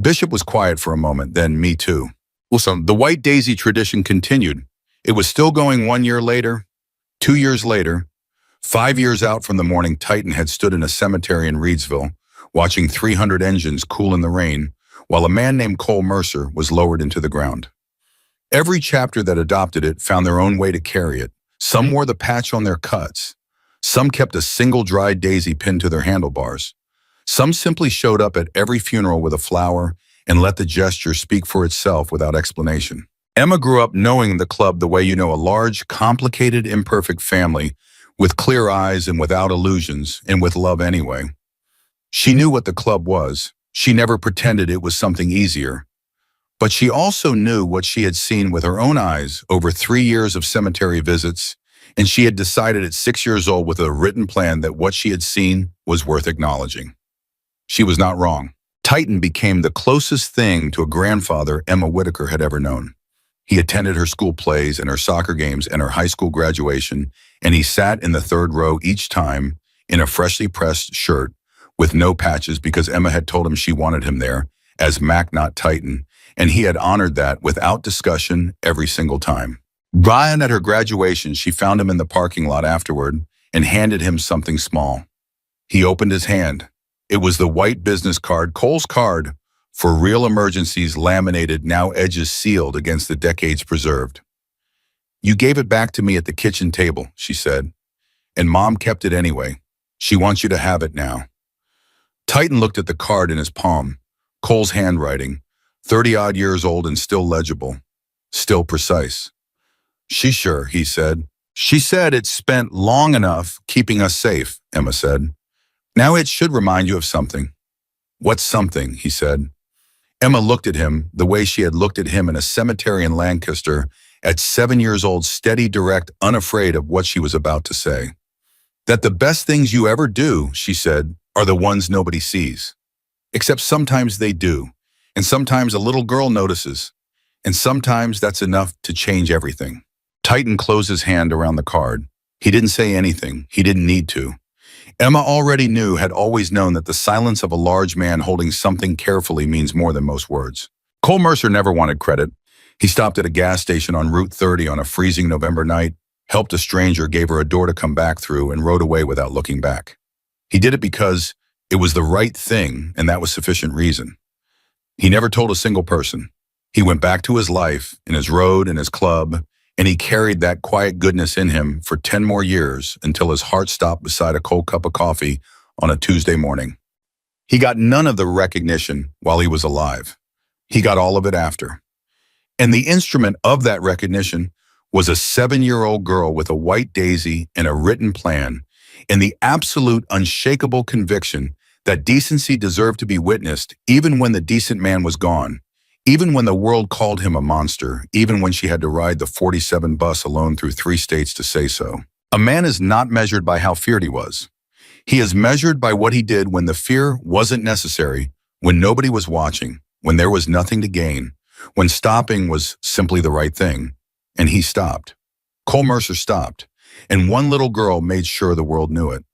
Bishop was quiet for a moment, then me too. Also, the White Daisy tradition continued. It was still going 1 year later, 2 years later. 5 years out from the morning Titan had stood in a cemetery in Reedsville, watching 300 engines cool in the rain, while a man named Cole Mercer was lowered into the ground. Every chapter that adopted it found their own way to carry it. Some wore the patch on their cuts. Some kept a single dried daisy pinned to their handlebars. Some simply showed up at every funeral with a flower and let the gesture speak for itself without explanation. Emma grew up knowing the club the way you know a large, complicated, imperfect family, with clear eyes and without illusions, and with love anyway. She knew what the club was. She never pretended it was something easier. But she also knew what she had seen with her own eyes over 3 years of cemetery visits, and she had decided at 6 years old with a written plan that what she had seen was worth acknowledging. She was not wrong. Titan became the closest thing to a grandfather Emma Whitaker had ever known. He attended her school plays and her soccer games and her high school graduation, and he sat in the third row each time in a freshly pressed shirt with no patches because Emma had told him she wanted him there as Mac, not Titan, and he had honored that without discussion every single time. Brian, at her graduation, she found him in the parking lot afterward and handed him something small. He opened his hand. It was the white business card, Cole's card, for real emergencies, laminated, now edges sealed against the decades preserved. "You gave it back to me at the kitchen table," she said, "and Mom kept it anyway. She wants you to have it now." Titan looked at the card in his palm, Cole's handwriting, 30-odd years old and still legible, still precise. "She's sure," he said. "She said it's spent long enough keeping us safe," Emma said. "Now it should remind you of something." "What's something?" he said. Emma looked at him the way she had looked at him in a cemetery in Lancaster at 7 years old, steady, direct, unafraid of what she was about to say. "That the best things you ever do," she said, "are the ones nobody sees. Except sometimes they do, and sometimes a little girl notices, and sometimes that's enough to change everything." Titan closed his hand around the card. He didn't say anything. He didn't need to. Emma already knew, had always known, that the silence of a large man holding something carefully means more than most words. Cole Mercer never wanted credit. He stopped at a gas station on Route 30 on a freezing November night, helped a stranger, gave her a door to come back through, and rode away without looking back. He did it because it was the right thing, and that was sufficient reason. He never told a single person. He went back to his life, in his road, in his club, and he carried that quiet goodness in him for 10 more years until his heart stopped beside a cold cup of coffee on a Tuesday morning. He got none of the recognition while he was alive. He got all of it after. And the instrument of that recognition was a 7-year-old girl with a white daisy and a written plan, and the absolute unshakable conviction that decency deserved to be witnessed even when the decent man was gone, even when the world called him a monster, even when she had to ride the 47 bus alone through 3 states to say so. A man is not measured by how feared he was. He is measured by what he did when the fear wasn't necessary, when nobody was watching, when there was nothing to gain, when stopping was simply the right thing. And he stopped. Cole Mercer stopped. And one little girl made sure the world knew it.